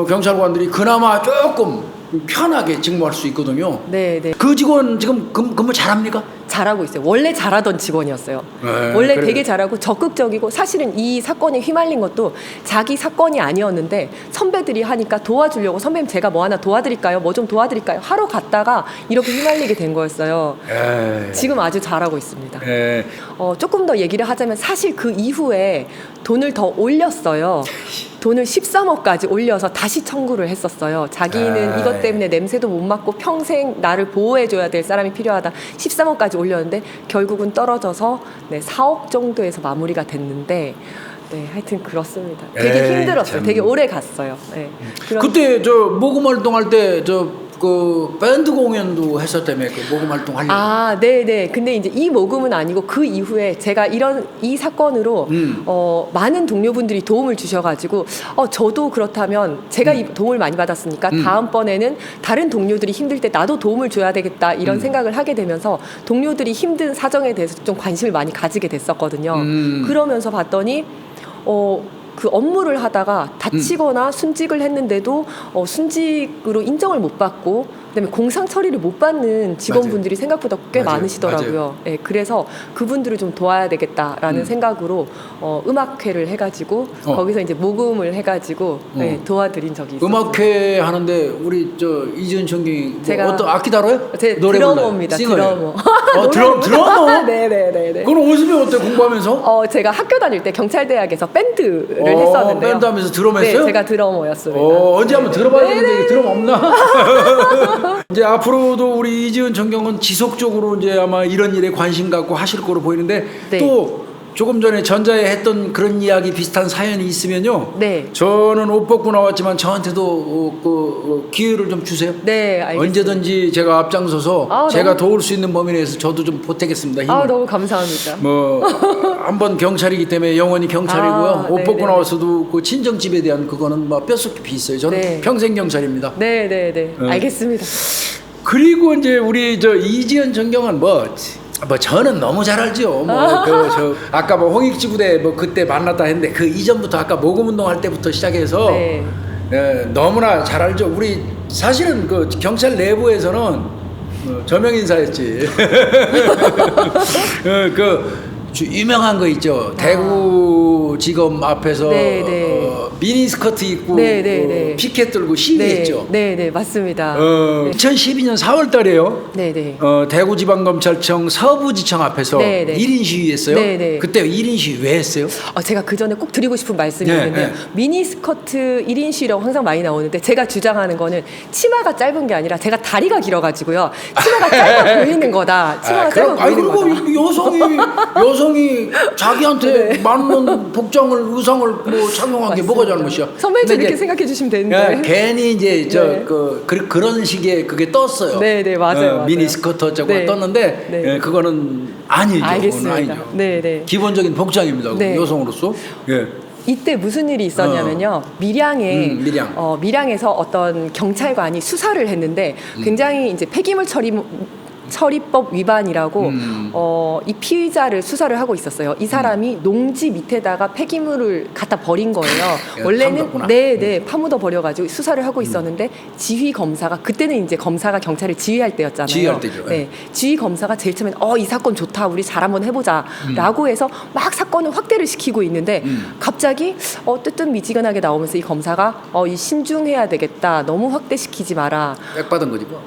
경찰관들이 그나마 조금 편하게 직무할 수 있거든요. 네, 네. 그 직원 지금 근무 잘합니까? 잘하고 있어요. 원래 잘하던 직원이었어요. 네, 원래 그래요. 되게 잘하고 적극적이고 사실은 이 사건에 휘말린 것도 자기 사건이 아니었는데 선배들이 하니까 도와주려고 선배님 제가 뭐 하나 도와드릴까요? 뭐 좀 도와드릴까요? 하러 갔다가 이렇게 휘말리게 된 거였어요. 에이. 지금 아주 잘하고 있습니다. 예. 조금 더 얘기를 하자면 사실 그 이후에 돈을 더 올렸어요. 돈을 13억까지 올려서 다시 청구를 했었어요. 자기는 이것 때문에 냄새도 못 맡고 평생 나를 보호해줘야 될 사람이 필요하다. 13억까지 올렸는데 결국은 떨어져서 4억 정도에서 마무리가 됐는데 네, 하여튼 그렇습니다. 되게 힘들었어요. 참. 되게 오래 갔어요. 네. 그때 모금 활동할 때 그 밴드 공연도 했었다며 그 모금 활동 하려고. 아, 네네. 근데 이제 이 모금은 아니고 그 이후에 제가 이 사건으로 많은 동료분들이 도움을 주셔가지고 저도 그렇다면 제가 이 도움을 많이 받았으니까 다음번에는 다른 동료들이 힘들 때 나도 도움을 줘야 되겠다 이런 생각을 하게 되면서 동료들이 힘든 사정에 대해서 좀 관심을 많이 가지게 됐었거든요. 그러면서 봤더니 그 업무를 하다가 다치거나 순직을 했는데도 순직으로 인정을 못 받고 그다음에 공상 처리를 못 받는 직원분들이 생각보다 꽤 맞아요. 많으시더라고요. 네, 그래서 그분들을 좀 도와야 되겠다라는 생각으로 음악회를 해가지고 거기서 이제 모금을 해가지고 네, 도와드린 적이 있어요. 음악회 하는데 우리 이지은 총경이 제가 어떤 악기 다뤄요? 제 노래 드러머입니다. 불러요? 드러머. 드러머? 네네네. 그럼 웃으면 어때 공부하면서? 제가 학교 다닐 때 경찰대학에서 밴드를 했었는데요. 밴드 하면서 드럼 했어요? 네, 제가 드러머였습니다. 언제 한번 들어봐야 되는데 드럼 없나? 이제 앞으로도 우리 이지은 총경은 지속적으로 이제 아마 이런 일에 관심 갖고 하실 거로 보이는데 네. 또 조금 전에 전자에 했던 그런 이야기 비슷한 사연이 있으면요. 네. 저는 옷 벗고 나왔지만 저한테도 기회를 좀 주세요. 네, 알겠습니다. 언제든지 제가 앞장서서 제가 도울 수 있는 범위 내에서 저도 좀 보태겠습니다. 힘을. 너무 감사합니다. 한번 경찰이기 때문에 영원히 경찰이고요. 옷 벗고 네네. 나와서도 그 친정집에 대한 그거는 뼈속 깊이 있어요. 저는 네. 평생 경찰입니다. 네네네. 알겠습니다. 그리고 이제 우리 이지은 전경은 저는 너무 잘 알죠. 아까 홍익지 부대 그때 만났다 했는데 그 이전부터 아까 모금 운동할 때부터 시작해서 네. 너무나 잘 알죠. 우리 사실은 그 경찰 내부에서는 저명 인사였지. 유명한 거 있죠. 대구지검 앞에서 네, 네. 미니 스커트 입고 네. 피켓 들고 시위했죠. 네, 맞습니다. 2012년 4월 달에요. 네. 대구지방검찰청 서부지청 앞에서 네. 1인 시위했어요. 네. 그때 1인 시위 왜 했어요? 제가 그 전에 꼭 드리고 싶은 말씀이 있는데 미니 스커트 1인 시위라고 항상 많이 나오는데 제가 주장하는 거는 치마가 짧은 게 아니라 제가 다리가 길어가지고요. 치마가 짧아 보이는 거다. 치마가 짧아 보이는 거다. 그리고 여성이 자기한테 맞는 복장을 의상을 뭐 착용한 게 뭐가 잘못이야? 선배님도 이렇게 생각해 주시면 되는데 괜히 이제 그런 식의 그게 떴어요. 네, 맞아요. 미니 스커트 어쩌고 떴는데 그거는 아니죠. 알겠습니다. 그건 아니죠. 네. 기본적인 복장입니다. 여성으로서. 이때 무슨 일이 있었냐면요. 밀양에 밀양에서 어떤 경찰관이 수사를 했는데 굉장히 이제 폐기물 처리법 위반이라고 이 피의자를 수사를 하고 있었어요. 이 사람이 농지 밑에다가 폐기물을 갖다 버린 거예요. 원래는 파묻어 버려가지고 수사를 하고 있었는데 지휘 검사가 그때는 이제 검사가 경찰을 지휘할 때였잖아요. 지휘할 때죠. 지휘 검사가 제일 처음에 이 사건 좋다, 우리 잘 한번 해보자라고 해서 막 사건을 확대를 시키고 있는데 갑자기 뜨뜻미지근하게 나오면서 이 검사가 이 신중해야 되겠다, 너무 확대시키지 마라. 백 받은 거지 뭐.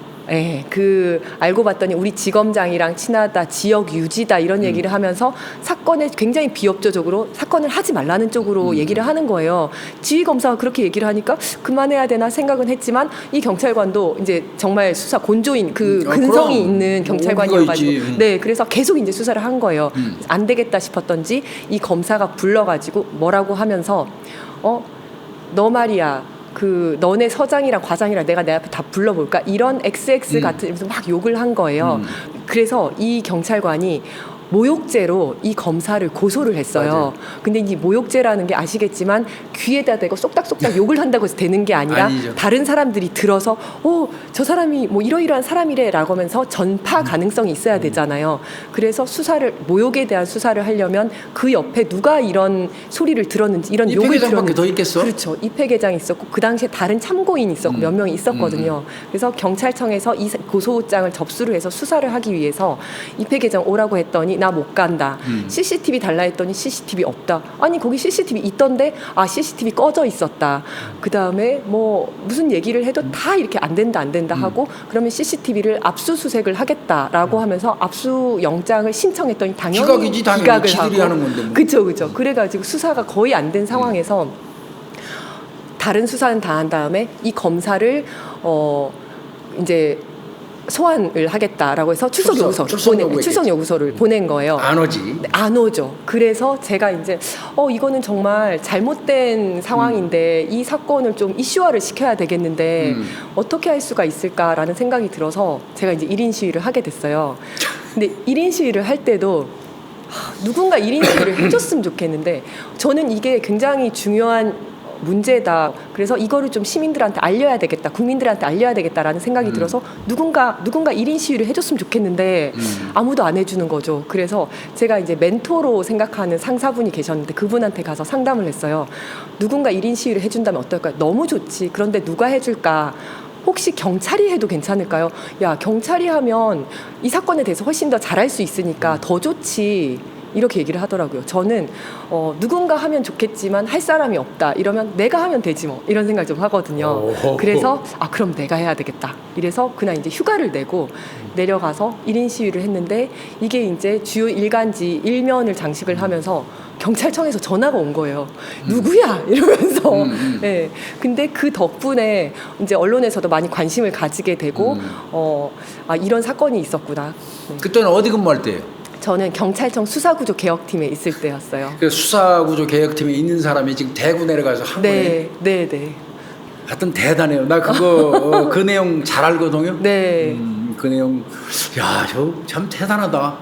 알고 봤더니 우리 지검장이랑 친하다, 지역 유지다 이런 얘기를 하면서 사건에 굉장히 비협조적으로 사건을 하지 말라는 쪽으로 얘기를 하는 거예요. 지휘 검사가 그렇게 얘기를 하니까 그만해야 되나 생각은 했지만 이 경찰관도 이제 정말 수사 곤조인 근성이 있는 경찰관이어가지고 그래서 계속 이제 수사를 한 거예요. 안 되겠다 싶었던지 이 검사가 불러가지고 뭐라고 하면서 너 말이야. 너네 서장이랑 과장이랑 내가 내 앞에 다 불러볼까? 이런 XX 같은 이러면서 막 욕을 한 거예요. 그래서 이 경찰관이 모욕죄로 이 검사를 고소를 했어요. 맞아요. 근데 이 모욕죄라는 게 아시겠지만 귀에다 대고 쏙닥쏙닥 욕을 한다고 해서 되는 게 아니라 아니죠. 다른 사람들이 들어서 저 사람이 뭐 이러이러한 사람이래 라고 하면서 전파 가능성이 있어야 되잖아요. 그래서 모욕에 대한 수사를 하려면 그 옆에 누가 이런 소리를 들었는지 이런 욕을 들었는지 더 있겠어? 그렇죠. 입회계장이 있었고 그 당시에 다른 참고인이 있었고 몇 명이 있었거든요. 그래서 경찰청에서 이 고소장을 접수를 해서 수사를 하기 위해서 입회계장 오라고 했더니 나 못 간다. CCTV 달라 했더니 CCTV 없다. 아니 거기 CCTV 있던데 CCTV 꺼져 있었다. 그 다음에 뭐 무슨 얘기를 해도 다 이렇게 안 된다 하고 그러면 CCTV를 압수수색을 하겠다라고 하면서 압수영장을 신청했더니 당연히 기각을 하고 하는 건데 뭐. 그쵸. 그래가지고 수사가 거의 안 된 상황에서 다른 수사는 다 한 다음에 이 검사를 이제 소환을 하겠다라고 해서 출석 요구서를 보낸 거예요. 안 오지. 안 오죠. 그래서 제가 이제 이거는 정말 잘못된 상황인데 이 사건을 좀 이슈화를 시켜야 되겠는데 어떻게 할 수가 있을까라는 생각이 들어서 제가 이제 1인 시위를 하게 됐어요. 근데 1인 시위를 할 때도 누군가 1인 시위를 해줬으면 좋겠는데 저는 이게 굉장히 중요한 문제다. 그래서 이거를 좀 시민들한테 알려야 되겠다. 국민들한테 알려야 되겠다라는 생각이 들어서 누군가 1인 시위를 해줬으면 좋겠는데 아무도 안 해주는 거죠. 그래서 제가 이제 멘토로 생각하는 상사분이 계셨는데 그분한테 가서 상담을 했어요. 누군가 1인 시위를 해준다면 어떨까요? 너무 좋지. 그런데 누가 해줄까? 혹시 경찰이 해도 괜찮을까요? 야, 경찰이 하면 이 사건에 대해서 훨씬 더 잘할 수 있으니까 더 좋지. 이렇게 얘기를 하더라고요. 저는 누군가 하면 좋겠지만 할 사람이 없다. 이러면 내가 하면 되지 뭐. 이런 생각 좀 하거든요. 그래서 그럼 내가 해야 되겠다. 이래서 그날 이제 휴가를 내고 내려가서 1인 시위를 했는데 이게 이제 주요 일간지 1면을 장식을 하면서 경찰청에서 전화가 온 거예요. 누구야? 이러면서. 네. 근데 그 덕분에 이제 언론에서도 많이 관심을 가지게 되고 이런 사건이 있었구나. 네. 그때는 어디 근무할 때예요? 저는 경찰청 수사구조 개혁팀에 있을 때였어요. 그 수사구조 개혁팀에 있는 사람이 지금 대구 내려가서 한 거예요? 네. 하여튼 대단해요. 나 그거 그 내용 잘 알거든요. 네. 그 내용 저 참 대단하다.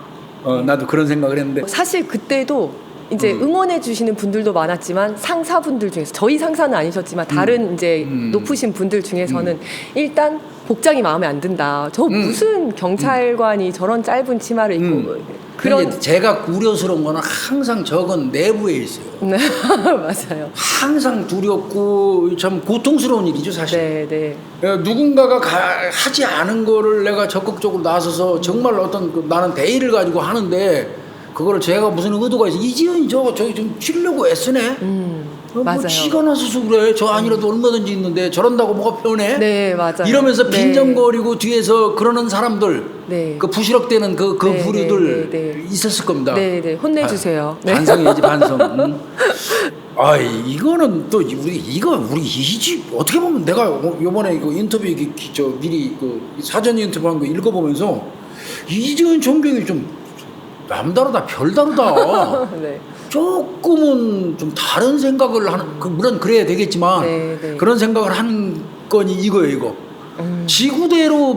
나도 그런 생각을 했는데 사실 그때도 이제 응원해 주시는 분들도 많았지만 상사분들 중에서 저희 상사는 아니셨지만 다른 이제 높으신 분들 중에서는 일단 복장이 마음에 안 든다. 저 무슨 경찰관이 저런 짧은 치마를 입고 그런 제가 우려스러운 거는 항상 저건 내부에 있어요. 네, 맞아요. 항상 두렵고 참 고통스러운 일이죠, 사실. 네. 누군가가 하지 않은 거를 내가 적극적으로 나서서 정말 나는 대의를 가지고 하는데 그거를 제가 무슨 의도가 있어 이지연이 저기 좀 치려고 애쓰네. 맞아요. 뭐 지가 나서서 그래. 저 아니라도 얼마든지 있는데 저런다고 뭐가 편해? 네, 맞아요. 이러면서 네. 빈정거리고 뒤에서 그러는 사람들, 네. 그 부시럭대는 그 네, 부류들 네. 있었을 겁니다. 네, 네. 혼내주세요. 네. 반성이지 반성. 응? 아, 이거는 또 우리 이집 어떻게 보면 내가 요번에 그 인터뷰 저 미리 그 사전 인터뷰한 거 읽어보면서 이지은 존경이 좀 남다르다 별다르다. 네. 조금은 좀 다른 생각을 하는, 물론 그래야 되겠지만 네, 네. 그런 생각을 한 건이 이거예요, 이거. 지구대로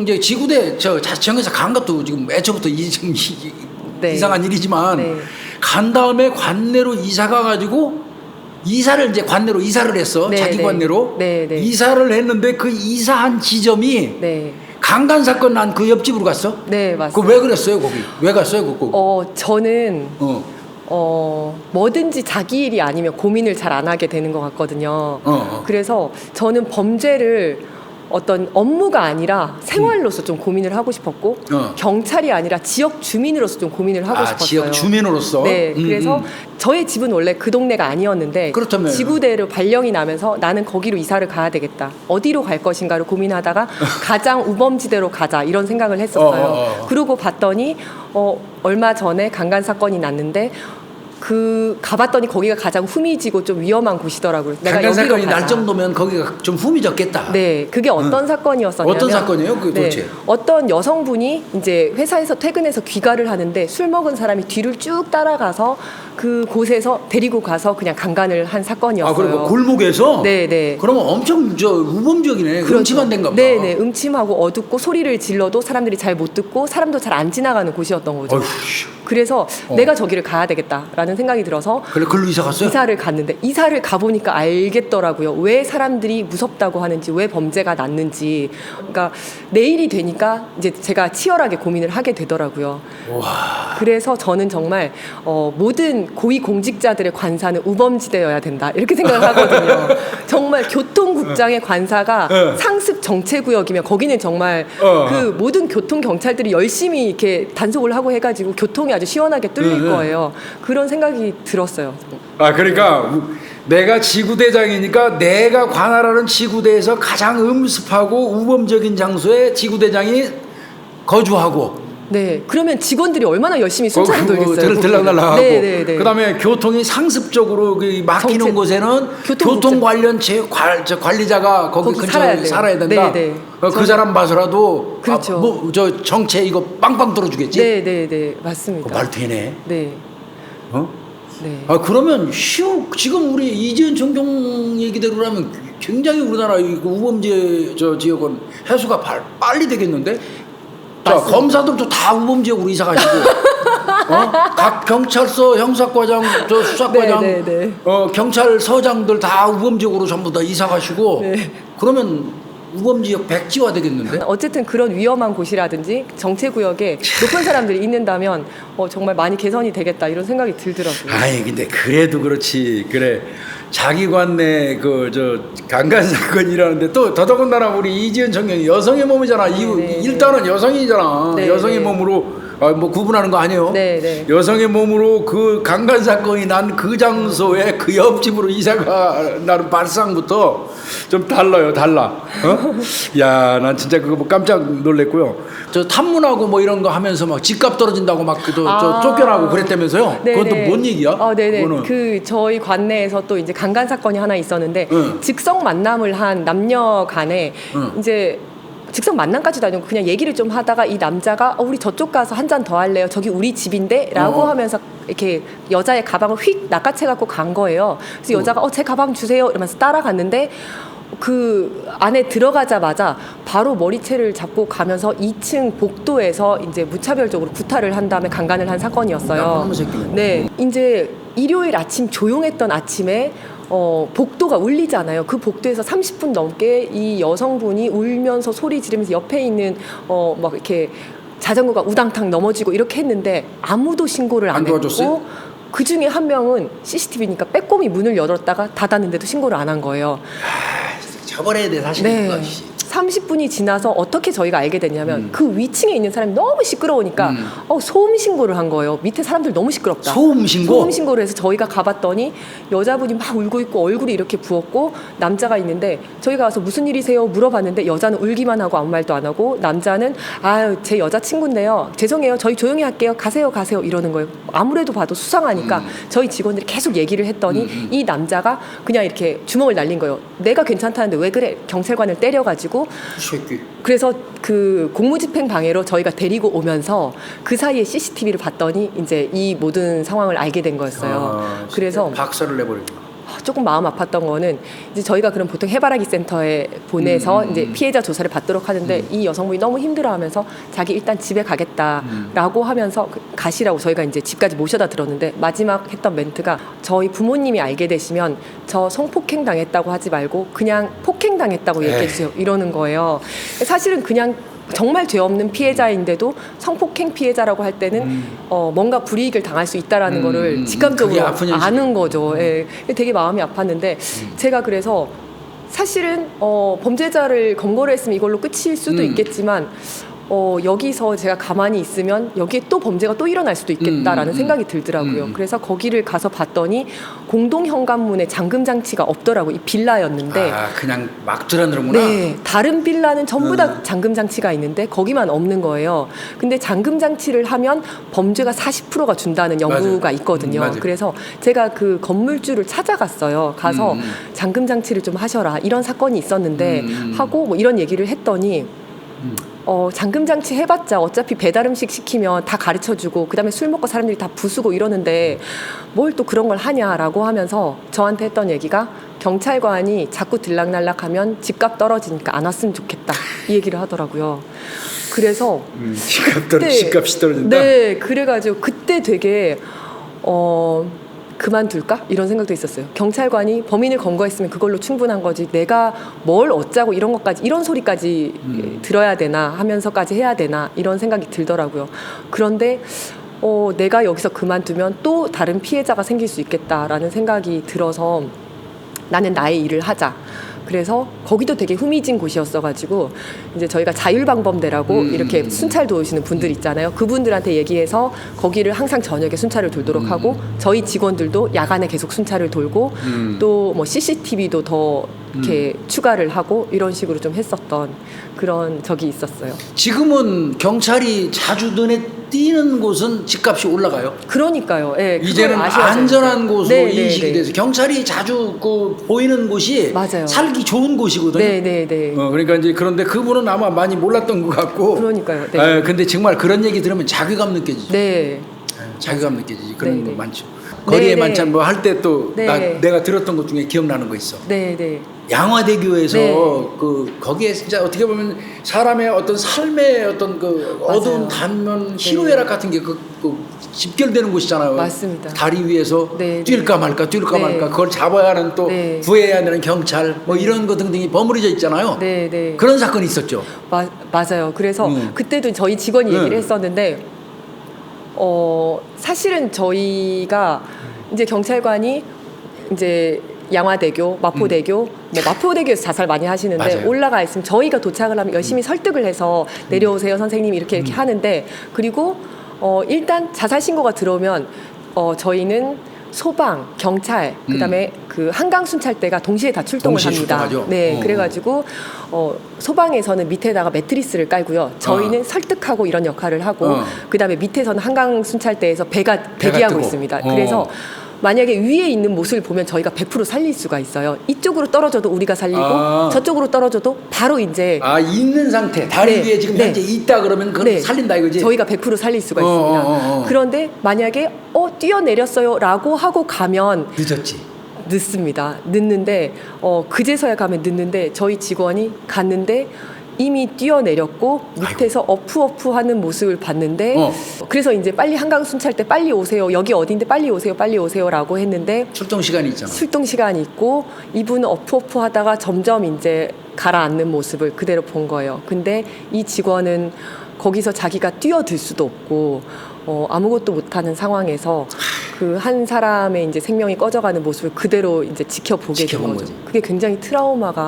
이제 지구대 자청에서 간 것도 지금 애초부터 네. 이상한 일이지만 네. 간 다음에 관내로 이사 가가지고 이제 관내로 이사를 했어. 네, 자기 네. 관내로 네, 네. 이사를 했는데 그 이사한 지점이 네. 강간 사건 난 그 옆집으로 갔어? 네, 맞습니다. 그 왜 그랬어요, 거기? 왜 갔어요, 거기? 저는 어. 뭐든지 자기 일이 아니면 고민을 잘 안 하게 되는 것 같거든요. 그래서 저는 범죄를 어떤 업무가 아니라 생활로서 좀 고민을 하고 싶었고 경찰이 아니라 지역 주민으로서 좀 고민을 하고 싶었어요. 지역 주민으로서? 네, 그래서 저의 집은 원래 그 동네가 아니었는데 그렇다면. 지구대로 발령이 나면서 나는 거기로 이사를 가야 되겠다. 어디로 갈 것인가를 고민하다가 가장 우범지대로 가자 이런 생각을 했었어요. 그러고 봤더니 얼마 전에 강간 사건이 났는데 가봤더니 거기가 가장 후미지고 좀 위험한 곳이더라고요. 내가 강간 여기로 사건이 가자. 날 정도면 거기가 좀 후미졌겠다. 네, 그게 어떤 사건이었었냐면 어떤 사건이에요, 그 도대체? 어떤 여성분이 이제 회사에서 퇴근해서 귀가를 하는데 술 먹은 사람이 뒤를 쭉 따라가서 그 곳에서 데리고 가서 그냥 강간을 한 사건이었어요. 아, 그리고 골목에서? 네, 네. 그러면 엄청 우범적이네. 그렇죠. 음침한 데인가 보다. 네, 네. 음침하고 어둡고 소리를 질러도 사람들이 잘 못 듣고 사람도 잘 안 지나가는 곳이었던 거죠. 어휴. 그래서 내가 저기를 가야 되겠다라는 생각이 들어서 그래, 글로 이사 갔어요? 이사를 갔는데 이사를 가보니까 알겠더라고요. 왜 사람들이 무섭다고 하는지, 왜 범죄가 났는지. 그러니까 내일이 되니까 이제 제가 치열하게 고민을 하게 되더라고요. 와. 그래서 저는 정말 모든 고위공직자들의 관사는 우범지대여야 된다 이렇게 생각을 하거든요. 정말 교통국장의 관사가 상습 정체구역이면 거기는 정말 그 모든 교통 경찰들이 열심히 이렇게 단속을 하고 해가지고 교통이 아주 시원하게 뚫릴 거예요. 그런 생각이 들었어요. 아, 그러니까 내가 지구대장이니까 내가 관할하는 지구대에서 가장 음습하고 우범적인 장소에 지구대장이 거주하고. 네, 그러면 직원들이 얼마나 열심히 순찰을 돌겠어요. 들락날락하고. 네, 네, 네. 그다음에 교통이 상습적으로 막히는 정체- 곳에는 교통 관련 관리자가 거기 근처에 살아야 된다. 네, 네. 그 사람 봐서라도 그렇죠. 저 정체 이거 빵빵 뚫어주겠지. 네, 네, 네, 맞습니다. 말 되네. 네, 어? 네. 아, 그러면 지금 우리 이지은 총경 얘기대로라면 굉장히 우리나라 이 우범죄 지역은 해소가 빨리 되겠는데? 자, 맞습니다. 검사들도 다 우범지역으로 이사 가시고, 각 경찰서 형사과장, 수사과장, 네, 네, 네. 경찰서장들 다 우범지역으로 전부 다 이사 가시고, 네. 그러면 우범지역 백지화 되겠는데? 어쨌든 그런 위험한 곳이라든지 정체구역에 높은 사람들이 있는다면 정말 많이 개선이 되겠다 이런 생각이 들더라고요. 아니, 근데 그래도 그렇지. 그래. 자기 관내 강간 사건이라는데 또 더더군다나 우리 이지은 총경이 여성의 몸이잖아. 네, 일단은 여성이잖아. 네, 여성의 네. 몸으로 뭐 구분하는 거 아니에요? 네, 네. 여성의 몸으로 그 강간 사건이 난 그 장소에 그 옆집으로 이사가 나는 발상부터 좀 달라요, 달라. 야, 난 진짜 그거 뭐 깜짝 놀랐고요. 저 탐문하고 뭐 이런 거 하면서 막 집값 떨어진다고 막 쫓겨나고 그랬다면서요? 네, 그건 또 네. 뭔 얘기야? 네네. 그거는? 저희 관내에서 또 이제 강간 사건이 하나 있었는데 직성 만남을 한 남녀 간에 이제 직접 만남까지도 아니고 그냥 얘기를 좀 하다가 이 남자가 우리 저쪽 가서 한 잔 더 할래요. 저기 우리 집인데? 라고 하면서 이렇게 여자의 가방을 휙 낚아채 갖고 간 거예요. 그래서 여자가 제 가방 주세요 이러면서 따라갔는데 그 안에 들어가자마자 바로 머리채를 잡고 가면서 2층 복도에서 이제 무차별적으로 구타를 한 다음에 강간을 한 사건이었어요. 나쁜 새끼네. 네. 이제 일요일 아침 조용했던 아침에 복도가 울리잖아요. 그 복도에서 30분 넘게 이 여성분이 울면서 소리 지르면서 옆에 있는 막 이렇게 자전거가 우당탕 넘어지고 이렇게 했는데 아무도 신고를 안 했고 그 중에 한 명은 CCTV니까 빼꼼히 문을 열었다가 닫았는데도 신고를 안 한 거예요. 처벌해야 돼 사실. 네. 30분이 지나서 어떻게 저희가 알게 됐냐면 그 위층에 있는 사람이 너무 시끄러우니까 소음 신고를 한 거예요. 밑에 사람들 너무 시끄럽다. 소음 신고? 소음 신고를 해서 저희가 가봤더니 여자분이 막 울고 있고 얼굴이 이렇게 부었고 남자가 있는데 저희가 와서 무슨 일이세요 물어봤는데 여자는 울기만 하고 아무 말도 안 하고 남자는 아유 제 여자친구인데요. 죄송해요. 저희 조용히 할게요. 가세요 이러는 거예요. 아무래도 봐도 수상하니까 저희 직원들이 계속 얘기를 했더니 이 남자가 그냥 이렇게 주먹을 날린 거예요. 내가 괜찮다는데 왜 그래? 경찰관을 때려가지고 그래서 그 공무집행 방해로 저희가 데리고 오면서 그 사이에 CCTV를 봤더니 이제 이 모든 상황을 알게 된 거였어요. 그래서 박살을 내버리고. 조금 마음 아팠던 거는 이제 저희가 그럼 보통 해바라기 센터에 보내서 이제 피해자 조사를 받도록 하는데 이 여성분이 너무 힘들어하면서 자기 일단 집에 가겠다라고 하면서 가시라고 저희가 이제 집까지 모셔다 들었는데 마지막 했던 멘트가 저희 부모님이 알게 되시면 저 성폭행 당했다고 하지 말고 그냥 폭행 당했다고 얘기해 주세요 이러는 거예요. 사실은 그냥 정말 죄 없는 피해자인데도 성폭행 피해자라고 할 때는 뭔가 불이익을 당할 수 있다라는 거를 직감적으로 아는 거죠. 예. 되게 마음이 아팠는데 제가 그래서 사실은 범죄자를 검거를 했으면 이걸로 끝일 수도 있겠지만 여기서 제가 가만히 있으면 여기에 또 범죄가 또 일어날 수도 있겠다라는 생각이 들더라고요. 그래서 거기를 가서 봤더니 공동 현관문에 잠금 장치가 없더라고요. 이 빌라였는데 그냥 막 들어가는구나. 네, 다른 빌라는 전부 다 잠금 장치가 있는데 거기만 없는 거예요. 근데 잠금 장치를 하면 범죄가 40%가 준다는 연구가 있거든요. 그래서 제가 그 건물주를 찾아갔어요. 가서 잠금 장치를 좀 하셔라. 이런 사건이 있었는데 하고 뭐 이런 얘기를 했더니 잠금 장치 해봤자 어차피 배달 음식 시키면 다 가르쳐주고 그다음에 술 먹고 사람들이 다 부수고 이러는데 뭘 또 그런 걸 하냐라고 하면서 저한테 했던 얘기가 경찰관이 자꾸 들락날락하면 집값 떨어지니까 안 왔으면 좋겠다 이 얘기를 하더라고요. 그래서 집값이 떨어진다. 네, 그래가지고 그때 되게 그만둘까? 이런 생각도 있었어요. 경찰관이 범인을 검거했으면 그걸로 충분한 거지 내가 뭘 어쩌고 이런 것까지 이런 소리까지 들어야 되나 하면서까지 해야 되나 이런 생각이 들더라고요. 그런데 내가 여기서 그만두면 또 다른 피해자가 생길 수 있겠다라는 생각이 들어서 나는 나의 일을 하자. 그래서 거기도 되게 후미진 곳이었어가지고 이제 저희가 자율방범대라고 이렇게 순찰 도우시는 분들 있잖아요. 그분들한테 얘기해서 거기를 항상 저녁에 순찰을 돌도록 하고 저희 직원들도 야간에 계속 순찰을 돌고 또 뭐 CCTV도 더 이렇게 추가를 하고 이런 식으로 좀 했었던 그런 적이 있었어요. 지금은 경찰이 자주 눈에 띄는 곳은 집값이 올라가요. 그러니까요. 예, 이제는 안전한 곳으로 네, 인식이 네, 돼서 경찰이 자주 보이는 곳이 맞아요. 살기 좋은 곳이거든요. 네네네. 그러니까 이제 그런데 그분은 아마 많이 몰랐던 것 같고. 그러니까요. 네. 근데 정말 그런 얘기 들으면 자괴감 느껴지죠. 네. 자괴감 느껴지지. 그런 거 많죠. 네, 거리에 네. 만찬 뭐 할 때 또 네. 내가 들었던 것 중에 기억나는 거 있어. 네네. 양화대교에서 네. 거기에 진짜 어떻게 보면 사람의 어떤 삶의 어떤 그 어두운 단면 희노애락 같은 게 집결되는 곳이잖아요. 맞습니다. 다리 위에서 네. 뛸까 말까 그걸 잡아야 하는 또 네. 구해야 되는 경찰 뭐 이런 거 등등이 버무려져 있잖아요. 네네. 그런 사건이 있었죠. 맞아요. 그래서 그때도 저희 직원이 얘기를 했었는데 사실은 저희가 이제 경찰관이 이제 양화대교, 마포대교, 뭐 마포대교에서 자살 많이 하시는데 맞아요. 올라가 있으면 저희가 도착을 하면 열심히 설득을 해서 내려오세요 선생님 이렇게 하는데 그리고 일단 자살 신고가 들어오면 저희는 소방, 경찰, 그다음에 그 한강 순찰대가 동시에 다 출동을 합니다. 출동하죠? 네, 그래가지고 소방에서는 밑에다가 매트리스를 깔고요. 저희는 설득하고 이런 역할을 하고 그다음에 밑에서는 한강 순찰대에서 배가 대기하고 뜨고. 있습니다. 그래서 만약에 위에 있는 모습을 보면 저희가 100% 살릴 수가 있어요. 이쪽으로 떨어져도 우리가 살리고 저쪽으로 떨어져도 바로 이제 있는 상태 다리 네, 위에 지금 네. 현재 있다 그러면 그걸 네. 살린다 이거지. 저희가 100% 살릴 수가 있습니다. 그런데 만약에 뛰어내렸어요라고 하고 가면 늦습니다. 늦는데 그제서야 가면 늦는데 저희 직원이 갔는데 이미 뛰어내렸고 밑에서 어프어프하는 모습을 봤는데 그래서 이제 빨리 한강 순찰대 빨리 오세요. 여기 어딘데 빨리 오세요라고 했는데 출동 시간이 있잖아. 출동 시간이 있고 이분은 어프어프하다가 점점 이제 가라앉는 모습을 그대로 본 거예요. 근데 이 직원은 거기서 자기가 뛰어들 수도 없고 아무것도 못하는 상황에서 그 한 사람의 이제 생명이 꺼져가는 모습을 그대로 이제 지켜보게 된 거죠. 거지. 그게 굉장히 트라우마가